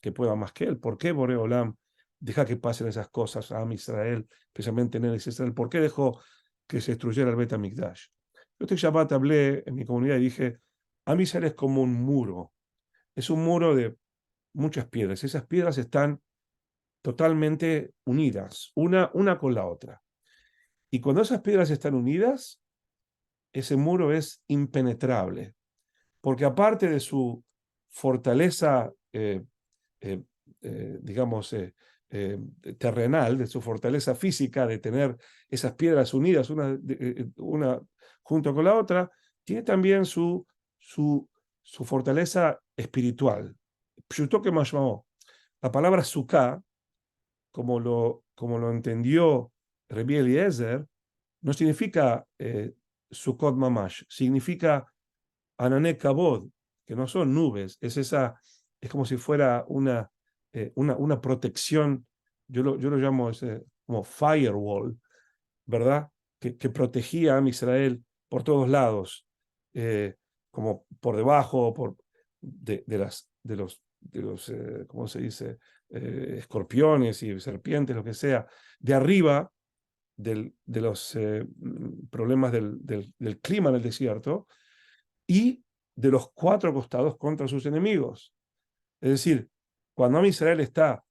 que pueda más que él. ¿Por qué Boreo Olam deja que pasen esas cosas a Am Israel, especialmente en el Israel? ¿Por qué dejó que se destruyera el Bet HaMikdash? Yo este Shabbat hablé en mi comunidad y dije, Am Israel es como un muro. Es un muro de muchas piedras. Esas piedras están totalmente unidas, una con la otra. Y cuando esas piedras están unidas, ese muro es impenetrable. Porque aparte de su fortaleza, digamos, terrenal, de su fortaleza física, de tener esas piedras unidas una junto con la otra, tiene también su fortaleza espiritual. Pshuto que mashmao. La palabra sukkah, como lo entendió Rabbi Eliezer, no significa Sukkot mamash, significa Anané Kabod, que no son nubes, es como si fuera una protección, yo lo llamo como firewall, ¿verdad? Que protegía a Israel por todos lados, como por debajo de los ¿cómo se dice? Escorpiones y serpientes, lo que sea, de arriba de los problemas del clima en el desierto, y de los cuatro costados contra sus enemigos. Es decir, cuando Israel está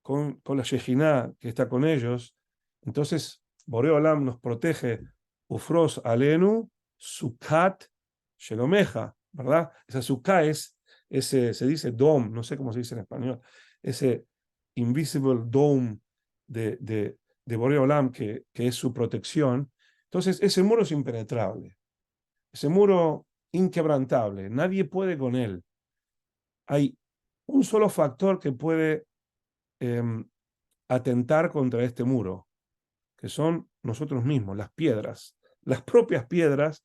con la Shejinah que está con ellos, entonces Boreo Olam nos protege, Ufros Alenu, Sukkot Shelomeja, ¿verdad? Esa Sukkah es se dice dome, no sé cómo se dice en español, ese invisible dome de Boreo Olam que es su protección. Entonces, ese muro es impenetrable. Ese muro inquebrantable, nadie puede con él. Hay un solo factor que puede atentar contra este muro, que son nosotros mismos, las piedras. Las propias piedras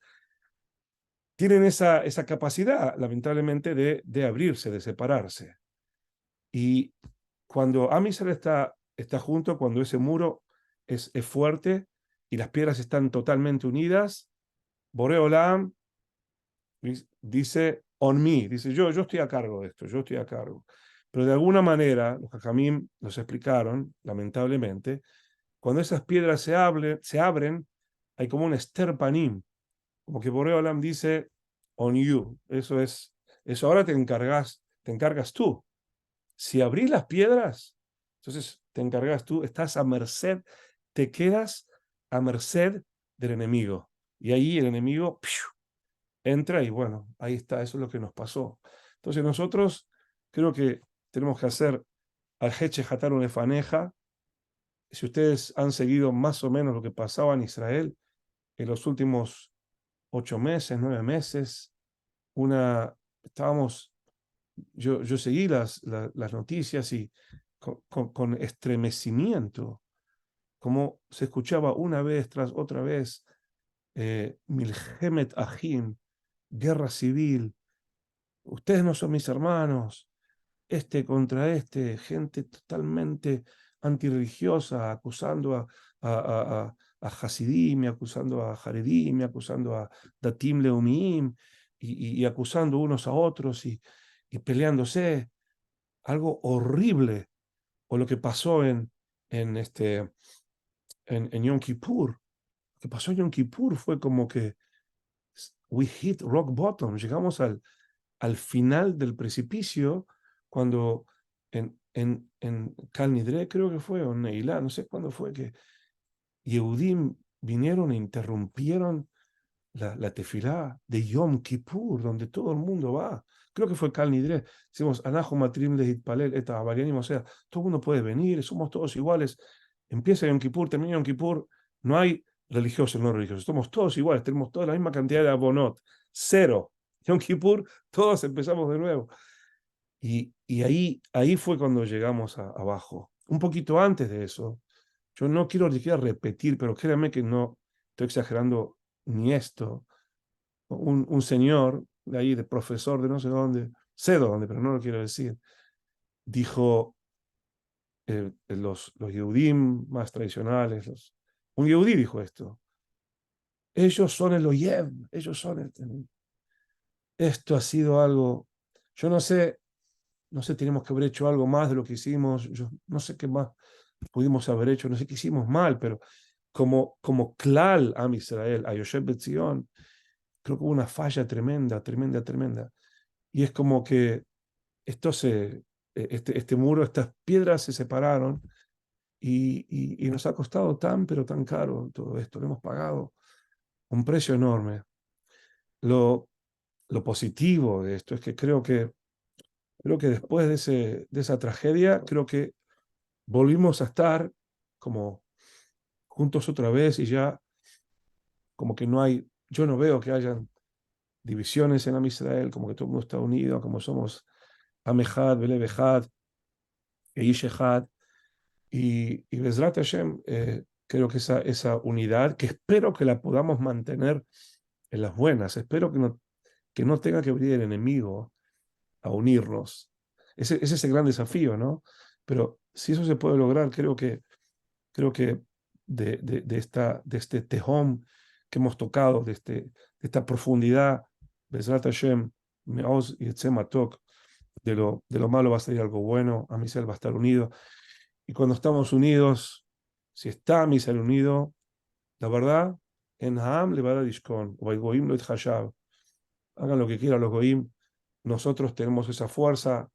tienen esa capacidad, lamentablemente, de abrirse, de separarse. Y cuando Am Israel está junto, cuando ese muro es fuerte y las piedras están totalmente unidas, Boreo Olam dice, on me, dice, yo estoy a cargo de esto, yo estoy a cargo. Pero de alguna manera, los Jajamim nos explicaron, lamentablemente, cuando esas piedras se abren, hay como un esterpanim, como que Boreo Olam dice, on you, eso ahora te encargas tú. Si abrís las piedras, entonces te encargas tú, estás a merced, te quedas a merced del enemigo. Y ahí el enemigo entra y bueno, ahí está, eso es lo que nos pasó. Entonces nosotros creo que tenemos que hacer al Heche Hatarun Efaneja. Si ustedes han seguido más o menos lo que pasaba en Israel en los últimos 8 meses, 9 meses, yo seguí las noticias y con estremecimiento, como se escuchaba una vez tras otra vez, Milhemet Ahim, guerra civil, ustedes no son mis hermanos, este contra este, gente totalmente antirreligiosa, acusando a Hasidim, y acusando a Haredim, y acusando a Datim Leumim, y acusando unos a otros y peleándose. Algo horrible. O lo que pasó en Yom Kippur. Lo que pasó en Yom Kippur fue como que we hit rock bottom, llegamos al final del precipicio cuando en Kal Nidre creo que fue, o en Neilá, no sé cuándo fue, que Yehudim vinieron e interrumpieron la tefilá de Yom Kippur, donde todo el mundo va. Creo que fue Kal Nidre. Decimos, Anahu Matrim Lehitpalel, Eta Avarianim, o sea, todo el mundo puede venir, somos todos iguales. Empieza Yom Kippur, termina Yom Kippur, no hay religiosos, no religiosos, somos todos iguales, tenemos toda la misma cantidad de abonot, cero. Yom Kippur, todos empezamos de nuevo. Y ahí fue cuando llegamos abajo. Un poquito antes de eso, yo no quiero ni siquiera repetir, pero créanme que no estoy exagerando ni esto. Un señor de ahí, de profesor de no sé dónde, sé dónde, pero no lo quiero decir, dijo, los Yehudim más tradicionales, un Yehudí dijo esto, ellos son el Oyev, ellos son el... Esto ha sido algo, yo no sé, tenemos que haber hecho algo más de lo que hicimos, yo no sé qué más pudimos haber hecho, no sé qué hicimos mal, pero como Klal Am Israel, a Yosef Betzion, creo que hubo una falla tremenda, tremenda, tremenda. Y es como que este muro, estas piedras se separaron y nos ha costado tan, pero tan caro todo esto, lo hemos pagado un precio enorme. Lo positivo de esto es que creo que después de esa tragedia, creo que volvimos a estar como juntos otra vez y ya como que no hay, yo no veo que hayan divisiones en Am Israel, como que todo el mundo está unido, como somos Am Echad, Belev Echad, Eish Echad, y Bezrat Hashem, creo que esa unidad, que espero que la podamos mantener en las buenas, espero que no tenga que venir el enemigo a unirnos. Ese es el gran desafío, ¿no? Pero si eso se puede lograr, creo que de este tejón que hemos tocado, de esta profundidad, Bezrat Hashem, Me'oz y Matok, de lo malo va a salir algo bueno, Am Israel va a estar unido. Y cuando estamos unidos, si está Am Israel unido, la verdad, en Ha'am le va a dar Ishkon, o el Goim lo Hashab. Hagan lo que quieran los Goim. Nosotros tenemos esa fuerza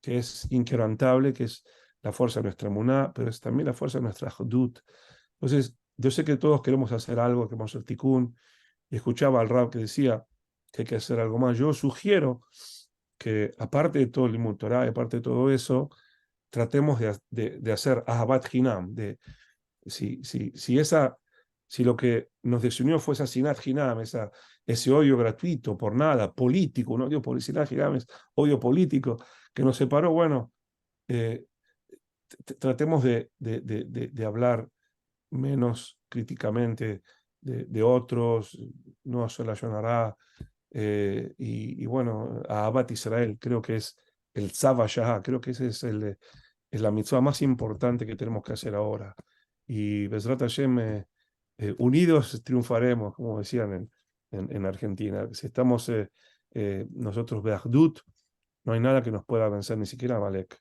que es inquebrantable, que es la fuerza de nuestra Muná, pero es también la fuerza de nuestra Hudut. Entonces, yo sé que todos queremos hacer algo, queremos hacer tikkun, y escuchaba al Rab que decía que hay que hacer algo más. Yo sugiero que, aparte de todo el Limud Torah, aparte de todo eso, tratemos de hacer Ahabat Hinam, si lo que nos desunió fue esa Sinat Hinam, ese odio gratuito por nada, político, no odio por Sinat Hinam, es odio político, que nos separó, bueno, eh, tratemos de hablar menos críticamente de otros, no se relacionará, y bueno, a Abat Israel, creo que es el Tzava Shah, creo que ese es la mitzvah más importante que tenemos que hacer ahora. Y Bezrat Hashem, unidos triunfaremos, como decían en Argentina. Si estamos nosotros Be'ahdut, no hay nada que nos pueda vencer, ni siquiera Malek.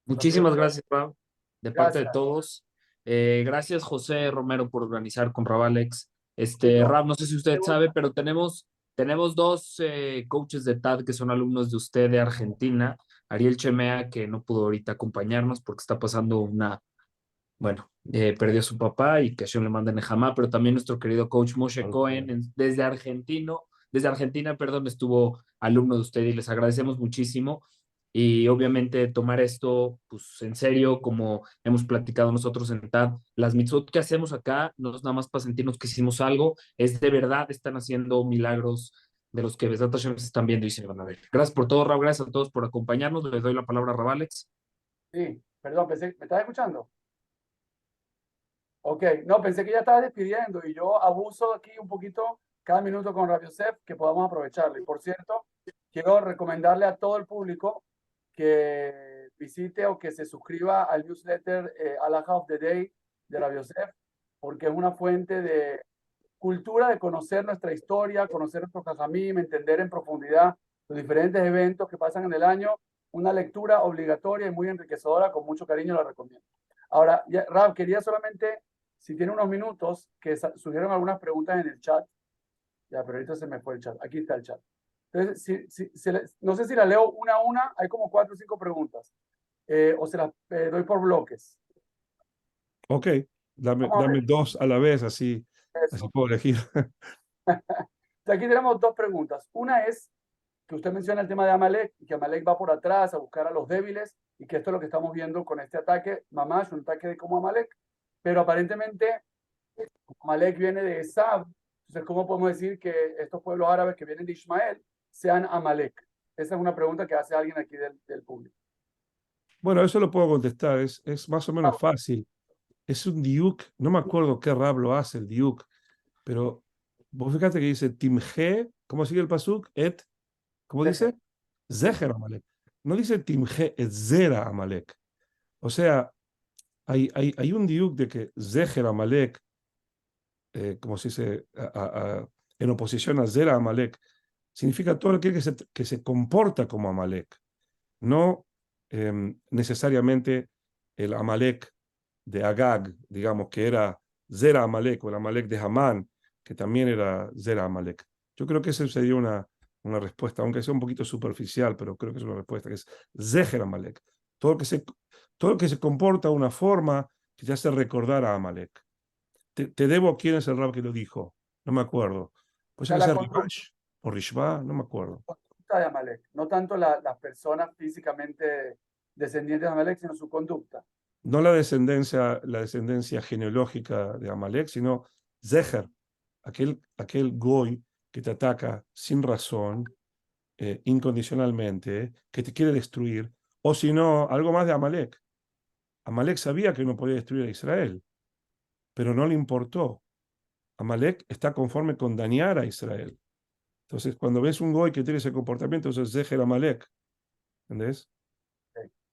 Muchísimas gracias, Rab, de parte de Gracias. todos. Gracias, José Romero, por organizar con Rab Alex. Listo. Rab, no sé si usted sabe, pero tenemos dos coaches de TAD que son alumnos de usted de Argentina. Ariel Chemea, que no pudo ahorita acompañarnos porque está pasando perdió a su papá y que Hashem le manda Nejamá, pero también nuestro querido coach Moshe Cohen, desde Argentina, perdón, estuvo alumno de usted y les agradecemos muchísimo. Y obviamente tomar esto pues, en serio, como hemos platicado nosotros en TAD, las mitzvot que hacemos acá no es nada más para sentirnos que hicimos algo, es de verdad, están haciendo milagros de los que Besat Hashem se están viendo y se van a ver. Gracias por todo, Rab, gracias a todos por acompañarnos. Les doy la palabra a Rab Alex. Sí, perdón, ¿me estás escuchando? Ok, no, pensé que ya estabas despidiendo y yo abuso aquí un poquito cada minuto con Radio Yosef que podamos aprovecharlo. Y por cierto, quiero recomendarle a todo el público que visite o que se suscriba al newsletter Halacha of the Day de Rav Yosef, porque es una fuente de cultura, de conocer nuestra historia, conocer nuestro Jajamim, entender en profundidad los diferentes eventos que pasan en el año. Una lectura obligatoria y muy enriquecedora, con mucho cariño la recomiendo. Ahora, Rav, quería solamente, si tiene unos minutos, que surgieron algunas preguntas en el chat. Ya, pero ahorita se me fue el chat. Aquí está el chat. Entonces, no sé si la leo una a una, hay como 4 o 5 preguntas. O se las doy por bloques. Ok, dame Vamos a ver. 2 a la vez, así Eso. puedo elegir. Aquí tenemos 2 preguntas. Una es que usted menciona el tema de Amalek, y que Amalek va por atrás a buscar a los débiles, y que esto es lo que estamos viendo con este ataque, Mamash, un ataque de como Amalek, pero aparentemente Amalek viene de Esab. Entonces, ¿cómo podemos decir que estos pueblos árabes que vienen de Ismael sean Amalek? Esa es una pregunta que hace alguien aquí del público. Bueno, eso lo puedo contestar, es más o menos fácil. Es un diuk, no me acuerdo qué rab lo hace el diuk, pero vos fíjate que dice Timje, ¿cómo sigue el pasuk? ¿Cómo dice? Zeher Amalek. No dice Timje et Zera Amalek. O sea, hay un diuk de que Zeher Amalek, como se dice, en oposición a Zera Amalek, significa todo aquel que se comporta como Amalek, no necesariamente el Amalek de Agag, digamos, que era Zera Amalek, o el Amalek de Hamán, que también era Zera Amalek. Yo creo que esa sería una respuesta, aunque sea un poquito superficial, pero creo que es una respuesta, que es Zeher Amalek. Todo lo que se comporta de una forma que te hace recordar a Amalek. Te debo quién es el rab que lo dijo, no me acuerdo. Puede ser que sea Rivash o Rishba, no me acuerdo. Conducta de Amalek, no tanto las personas físicamente descendientes de Amalek, sino su conducta. No la descendencia genealógica de Amalek, sino Zeher, aquel goy que te ataca sin razón, incondicionalmente, que te quiere destruir, o si no, algo más de Amalek. Amalek sabía que no podía destruir a Israel, pero no le importó. Amalek está conforme con dañar a Israel. Entonces, cuando ves un goy que tiene ese comportamiento, eso es Zeher Amalek. ¿Entendés?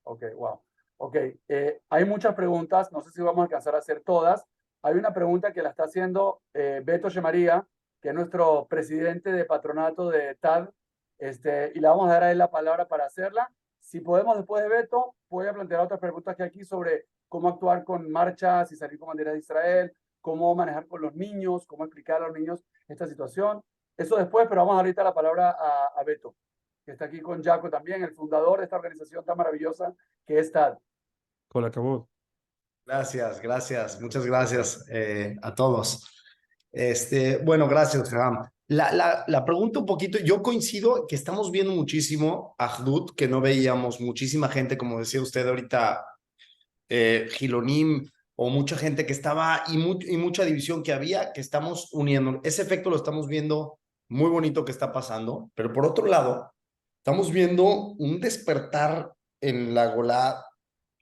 Ok, wow. Ok, hay muchas preguntas, no sé si vamos a alcanzar a hacer todas. Hay una pregunta que la está haciendo Beto Chemaría, que es nuestro presidente de patronato de TAD, y le vamos a dar a él la palabra para hacerla. Si podemos, después de Beto, voy a plantear otras preguntas que aquí sobre cómo actuar con marchas y salir con bandera de Israel, cómo manejar con los niños, cómo explicar a los niños esta situación. Eso después, pero vamos ahorita la palabra a Beto, que está aquí con Jaco también, el fundador de esta organización tan maravillosa que es TAD. Con acabó. Gracias, muchas gracias a todos. Bueno, gracias, Ram. La pregunta un poquito, yo coincido que estamos viendo muchísimo Ahdut, que no veíamos muchísima gente, como decía usted ahorita, Gilonim, o mucha gente que estaba, y mucha división que había, que estamos uniendo. Ese efecto lo estamos viendo muy bonito que está pasando, pero por otro lado, estamos viendo un despertar en la Golá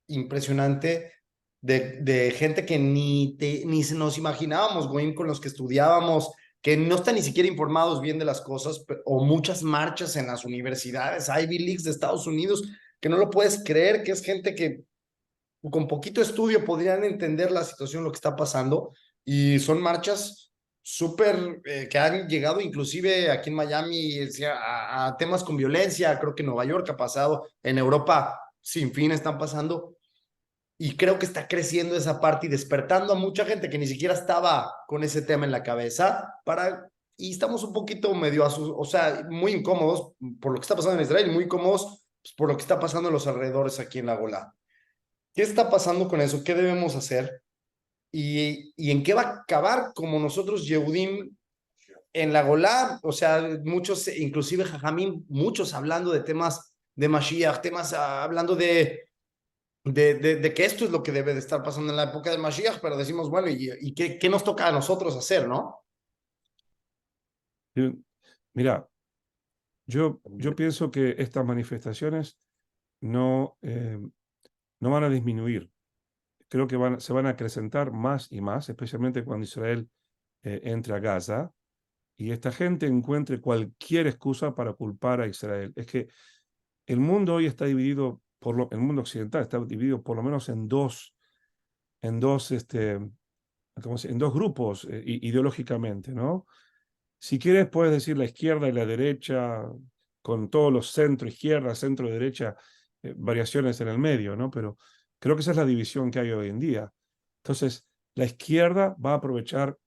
impresionante de gente que ni nos imaginábamos, Goim, con los que estudiábamos, que no están ni siquiera informados bien de las cosas, o muchas marchas en las universidades, Ivy Leagues de Estados Unidos, que no lo puedes creer, que es gente que con poquito estudio podrían entender la situación, lo que está pasando, y son marchas súper que han llegado inclusive aquí en Miami a temas con violencia, creo que en Nueva York ha pasado, en Europa sin fin están pasando, y creo que está creciendo esa parte y despertando a mucha gente que ni siquiera estaba con ese tema en la cabeza y estamos un poquito medio, o sea, muy incómodos por lo que está pasando en Israel y muy incómodos pues, por lo que está pasando en los alrededores aquí en la Golá. ¿Qué está pasando con eso? ¿Qué debemos hacer? ¿Y en qué va a acabar como nosotros, Yehudim, en la Golá? O sea, muchos, inclusive Jajamim, muchos hablando de temas de Mashiach, temas hablando de que esto es lo que debe de estar pasando en la época del Mashiach, pero decimos, bueno, ¿y qué nos toca a nosotros hacer, no? Mira, yo pienso que estas manifestaciones no van a disminuir. Creo que se van a acrecentar más y más, especialmente cuando Israel entre a Gaza y esta gente encuentre cualquier excusa para culpar a Israel. Es que el mundo hoy está dividido el mundo occidental está dividido por lo menos en dos, en dos grupos ideológicamente, ¿no? Si quieres, puedes decir la izquierda y la derecha, con todos los centro-izquierda, centro-derecha, variaciones en el medio, ¿no? Pero creo que esa es la división que hay hoy en día. Entonces, la izquierda va a aprovechar,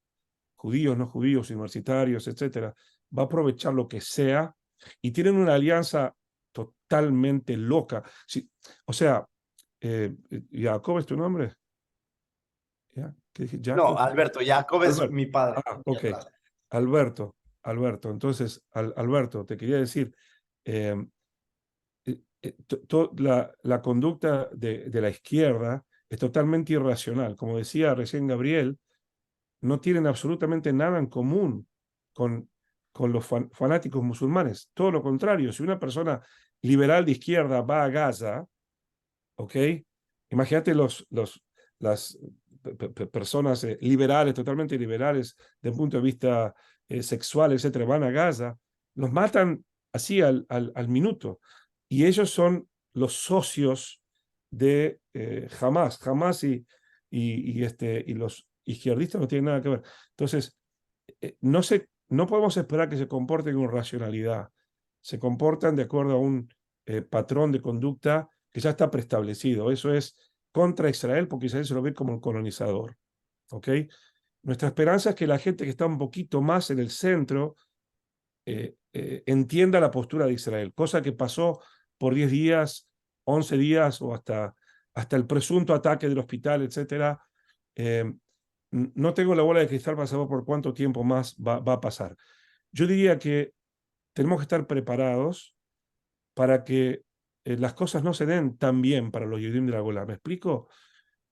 judíos, no judíos, universitarios, etcétera, va a aprovechar lo que sea y tienen una alianza totalmente loca. Sí, o sea, Jacob es tu nombre. ¿Ya? ¿Qué dije? No, Jacob. Alberto, Jacob es Alberto. mi padre. Ok. Alberto. Entonces, Alberto, te quería decir, eh, la conducta de la izquierda es totalmente irracional. Como decía recién Gabriel, no tienen absolutamente nada en común con los fanáticos musulmanes. Todo lo contrario, si una persona liberal de izquierda va a Gaza, ¿ok? Imagínate las personas liberales, totalmente liberales, desde un punto de vista sexual, etcétera, van a Gaza, los matan así al minuto. Y ellos son los socios de Hamas. Hamas y los izquierdistas no tienen nada que ver. Entonces, no podemos esperar que se comporten con racionalidad. Se comportan de acuerdo a un patrón de conducta que ya está preestablecido. Eso es contra Israel, porque Israel se lo ve como un colonizador. ¿Ok? Nuestra esperanza es que la gente que está un poquito más en el centro entienda la postura de Israel, cosa que pasó por 10 días, 11 días o hasta el presunto ataque del hospital, etc. No tengo la bola de cristal para saber por cuánto tiempo más va a pasar. Yo diría que tenemos que estar preparados para que las cosas no se den tan bien para los Yehudim de la Golá. ¿Me explico?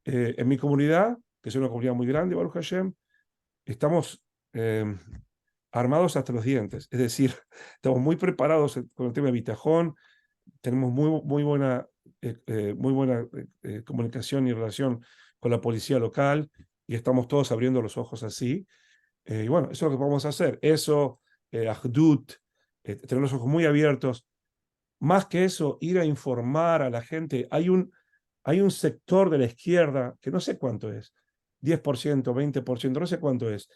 En mi comunidad, que es una comunidad muy grande, Baruch Hashem, estamos armados hasta los dientes. Es decir, estamos muy preparados con el tema de bitajón, tenemos muy buena comunicación y relación con la policía local y estamos todos abriendo los ojos así. Y bueno, eso es lo que vamos a hacer. Eso, Ahdut, tener los ojos muy abiertos. Más que eso, ir a informar a la gente. Hay un sector de la izquierda, que no sé cuánto es, 10%, 20%, no sé cuánto es,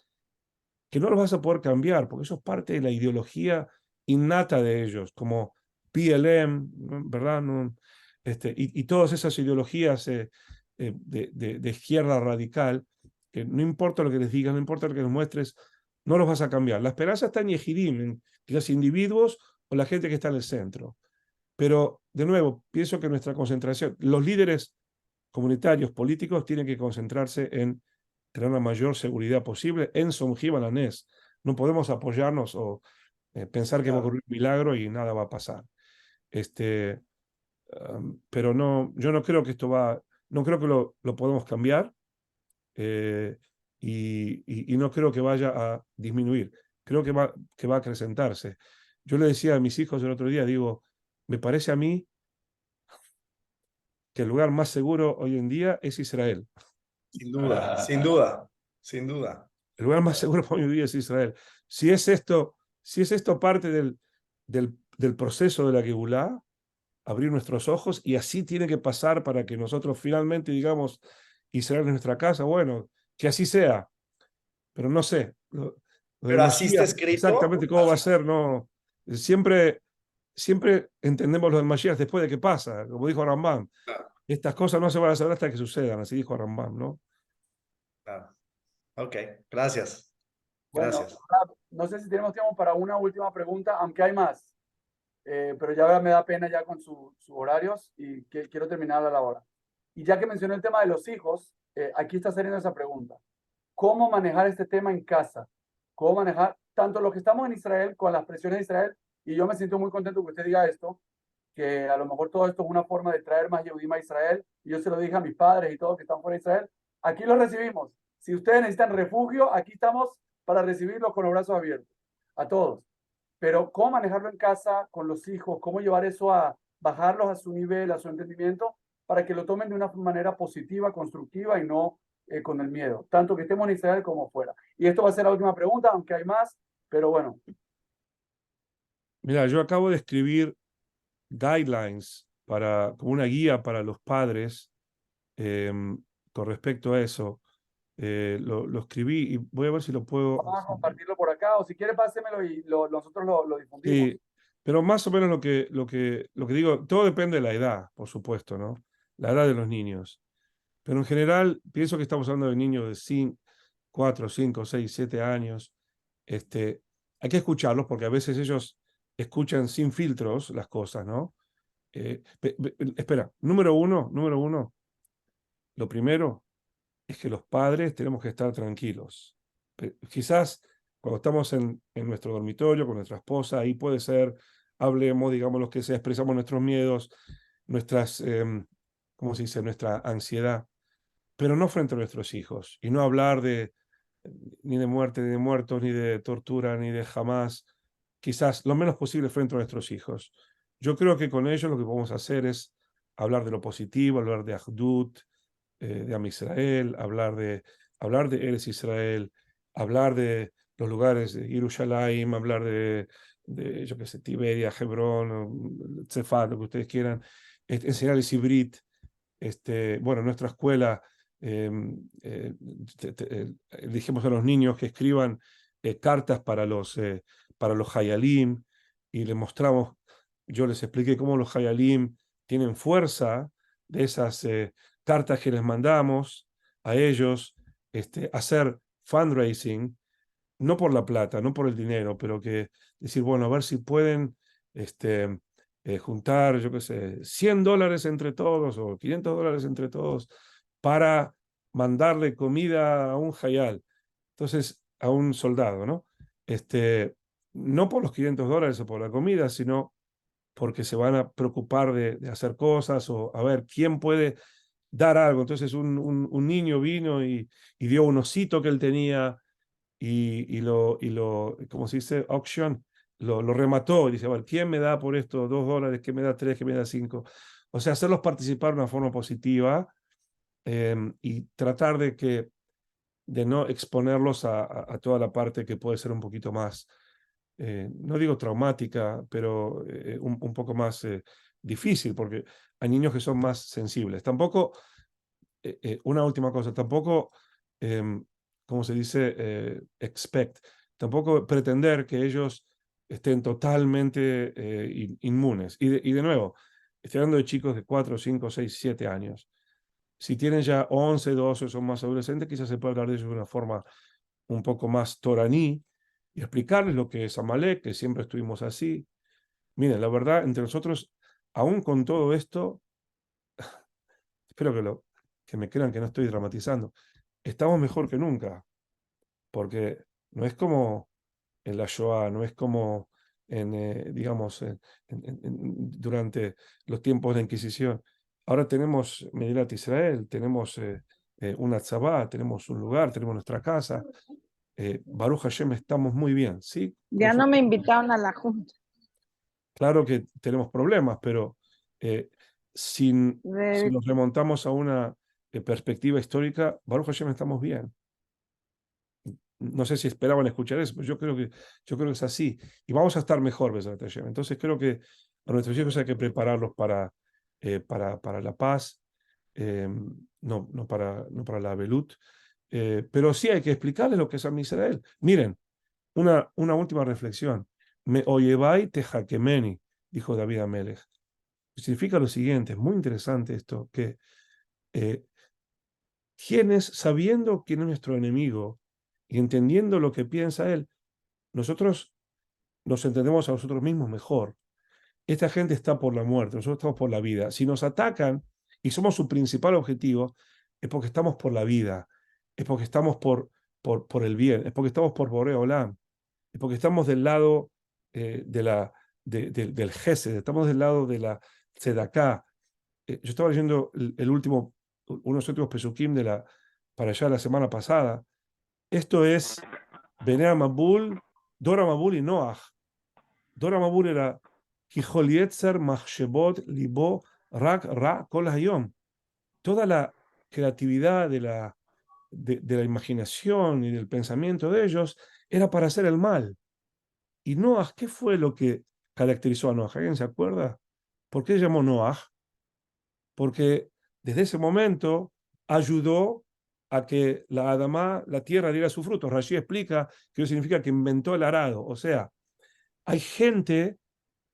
que no los vas a poder cambiar, porque eso es parte de la ideología innata de ellos, como PLM, ¿verdad? No, y todas esas ideologías de izquierda radical, que no importa lo que les digas, no importa lo que les muestres, no los vas a cambiar. La esperanza está en Yehidim, en los individuos o la gente que está en el centro. Pero, de nuevo, pienso que nuestra concentración, los líderes comunitarios, políticos, tienen que concentrarse en tener la mayor seguridad posible en Somjim Alanés. No podemos apoyarnos o pensar que va a ocurrir un milagro y nada va a pasar. Pero no, yo no creo que esto no creo que lo podemos cambiar y no creo que vaya a disminuir. Creo que va a acrecentarse. Yo le decía a mis hijos el otro día, digo, me parece a mí que el lugar más seguro hoy en día es Israel. Sin duda, sin duda, sin duda. El lugar más seguro para hoy en día es Israel. Si es esto parte del proceso de la Geulá, abrir nuestros ojos, y así tiene que pasar para que nosotros finalmente digamos, Israel es nuestra casa, bueno, que así sea. Pero no sé. Pero así está escrito. Exactamente cómo va a ser, no. Siempre entendemos lo del Mashiach después de que pasa, como dijo Rambam. Estas cosas no se van a saber hasta que sucedan, así dijo Rambam, ¿no? Claro. Ok, gracias. Bueno, Gracias. no sé si tenemos tiempo para una última pregunta, aunque hay más, pero ya me da pena ya con sus horarios y quiero terminar a la hora. Y ya que mencioné el tema de los hijos, aquí está saliendo esa pregunta. ¿Cómo manejar este tema en casa? ¿Cómo manejar tanto los que estamos en Israel con las presiones de Israel? Y yo me siento muy contento que usted diga esto, que a lo mejor todo esto es una forma de traer más Yehudim a Israel. Y yo se lo dije a mis padres y todos que están fuera de Israel. Aquí los recibimos. Si ustedes necesitan refugio, aquí estamos para recibirlos con los brazos abiertos. A todos. Pero cómo manejarlo en casa con los hijos, cómo llevar eso a bajarlos a su nivel, a su entendimiento, para que lo tomen de una manera positiva, constructiva y no con el miedo, tanto que estemos en Israel como fuera. Y esto va a ser la última pregunta, aunque hay más, pero bueno. Mira, yo acabo de escribir guidelines como una guía para los padres con respecto a eso. Lo escribí y voy a ver si lo puedo. Vamos a compartirlo por acá, o si quiere pásemelo y nosotros lo difundimos. Sí, pero más o menos lo que digo, todo depende de la edad, por supuesto, ¿no? La edad de los niños. Pero en general, pienso que estamos hablando de niños de 5, 4, 5, 6, 7 años. Hay que escucharlos porque a veces ellos escuchan sin filtros las cosas, ¿no? Espera, número uno, lo primero es que los padres tenemos que estar tranquilos. Quizás cuando estamos en nuestro dormitorio con nuestra esposa, ahí puede ser, hablemos, digamos, lo que sea, expresamos nuestros miedos, nuestras, ¿cómo se dice?, nuestra ansiedad, pero no frente a nuestros hijos. Y no hablar ni de muerte, ni de muertos, ni de tortura, ni de jamás, quizás lo menos posible frente a nuestros hijos. Yo creo que con ellos lo que podemos hacer es hablar de lo positivo, hablar de Ahdut, de Am Israel, hablar de Eretz Israel, hablar de los lugares de Jerusalén, hablar yo qué sé, Tiberia, Hebrón, Tzefat, lo que ustedes quieran, enseñarles Ibrit. Bueno, en nuestra escuela dijimos a los niños que escriban cartas para los Hayalim y les mostramos, yo les expliqué cómo los Hayalim tienen fuerza de esas cartas que les mandamos a ellos, hacer fundraising, no por la plata, no por el dinero, pero que decir, bueno, a ver si pueden juntar, yo qué sé, $100 entre todos o $500 entre todos para mandarle comida a un hayal, entonces a un soldado, ¿no? No por los $500 o por la comida, sino porque se van a preocupar de hacer cosas o a ver quién puede dar algo. Entonces un niño vino y dio un osito que él tenía ¿cómo se dice? Auction, lo remató y dice, a ver, ¿quién me da por esto $2? ¿Quién me da 3? ¿Quién me da 5? O sea, hacerlos participar de una forma positiva y tratar de no exponerlos a toda la parte que puede ser un poquito más, no digo traumática, pero un poco más difícil, porque hay niños que son más sensibles. Tampoco, una última cosa, tampoco, ¿cómo se dice? Tampoco pretender que ellos estén totalmente inmunes. Y de nuevo, estoy hablando de chicos de 4, 5, 6, 7 años. Si tienen ya 11, 12, son más adolescentes, quizás se puede hablar de ellos de una forma un poco más toraní y explicarles lo que es Amalek, que siempre estuvimos así. Miren, la verdad, entre nosotros, aún con todo esto, espero que me crean que no estoy dramatizando, estamos mejor que nunca, porque no es como en la Shoah, no es como digamos, durante los tiempos de la Inquisición. Ahora tenemos Medilat Israel, tenemos una tzabá, tenemos un lugar, tenemos nuestra casa. Baruch Hashem, estamos muy bien, ¿sí? Ya no me invitaron a la junta. Claro que tenemos problemas, pero si nos remontamos a una perspectiva histórica, Baruch Hashem, estamos bien. No sé si esperaban escuchar eso, pero yo creo que es así. Y vamos a estar mejor, Besat Hashem. Entonces creo que a nuestros hijos hay que prepararlos para la paz, no para la velut. Pero sí hay que explicarles lo que es Am Israel. Miren, una última reflexión. Me oyevai te hakemeni, dijo David Amelech. Significa lo siguiente, es muy interesante esto, que quienes, sabiendo quién es nuestro enemigo y entendiendo lo que piensa él, nosotros nos entendemos a nosotros mismos mejor. Esta gente está por la muerte, nosotros estamos por la vida. Si nos atacan y somos su principal objetivo, es porque estamos por la vida, es porque estamos por el bien, es porque estamos por Boré Olam, es porque estamos del lado del Gesed, estamos del lado de la Tzedaká. Yo estaba leyendo unos últimos pesukim para allá la semana pasada. Esto es Benea Mabul, Dora Mabul y Noach. Dora Mabul era Kijol Yetzer Machshebot Libo Rak Ra Kol Hayom. Toda la creatividad de la imaginación y del pensamiento de ellos era para hacer el mal. Y Noach, ¿qué fue lo que caracterizó a Noach? ¿Alguien se acuerda? ¿Por qué llamó Noach? porque desde ese momento ayudó a que la Adamá, la tierra, diera su fruto. Rashi explica que eso significa que inventó el arado. O sea, hay gente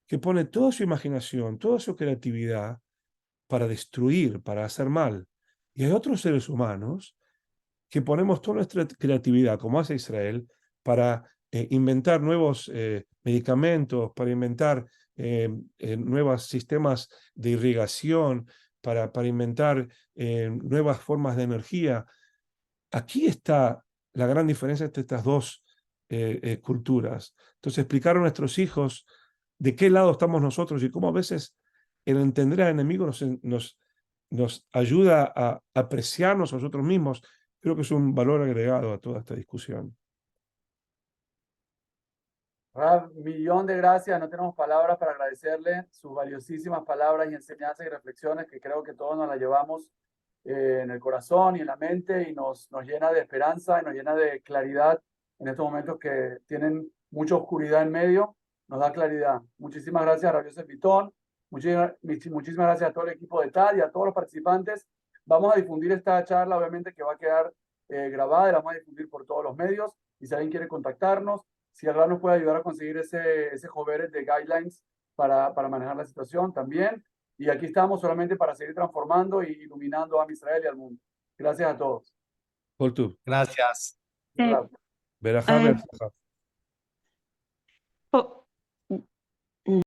que pone toda su imaginación, toda su creatividad para destruir, para hacer mal. Y hay otros seres humanos que ponemos toda nuestra creatividad, como hace Israel, para inventar nuevos medicamentos, para inventar nuevos sistemas de irrigación, para inventar nuevas formas de energía. Aquí está la gran diferencia entre estas dos culturas. Entonces, explicar a nuestros hijos de qué lado estamos nosotros y cómo a veces el entender al enemigo nos ayuda a apreciarnos a nosotros mismos, creo que es un valor agregado a toda esta discusión. Rab, millón de gracias. No tenemos palabras para agradecerle sus valiosísimas palabras y enseñanzas y reflexiones que creo que todos nos las llevamos en el corazón y en la mente y nos llena de esperanza y nos llena de claridad en estos momentos que tienen mucha oscuridad en medio. Nos da claridad. Muchísimas gracias, Rabbi Yosef Bitton. Muchísimas gracias a todo el equipo de TAD y a todos los participantes. Vamos a difundir esta charla, obviamente, que va a quedar grabada y la vamos a difundir por todos los medios. Y si alguien quiere contactarnos, si Allah nos puede ayudar a conseguir ese Joveret de guidelines para manejar la situación también. Y aquí estamos solamente para seguir transformando y iluminando a Israel y al mundo. Gracias a todos. Gracias. Verajá, Eh, verajá. po-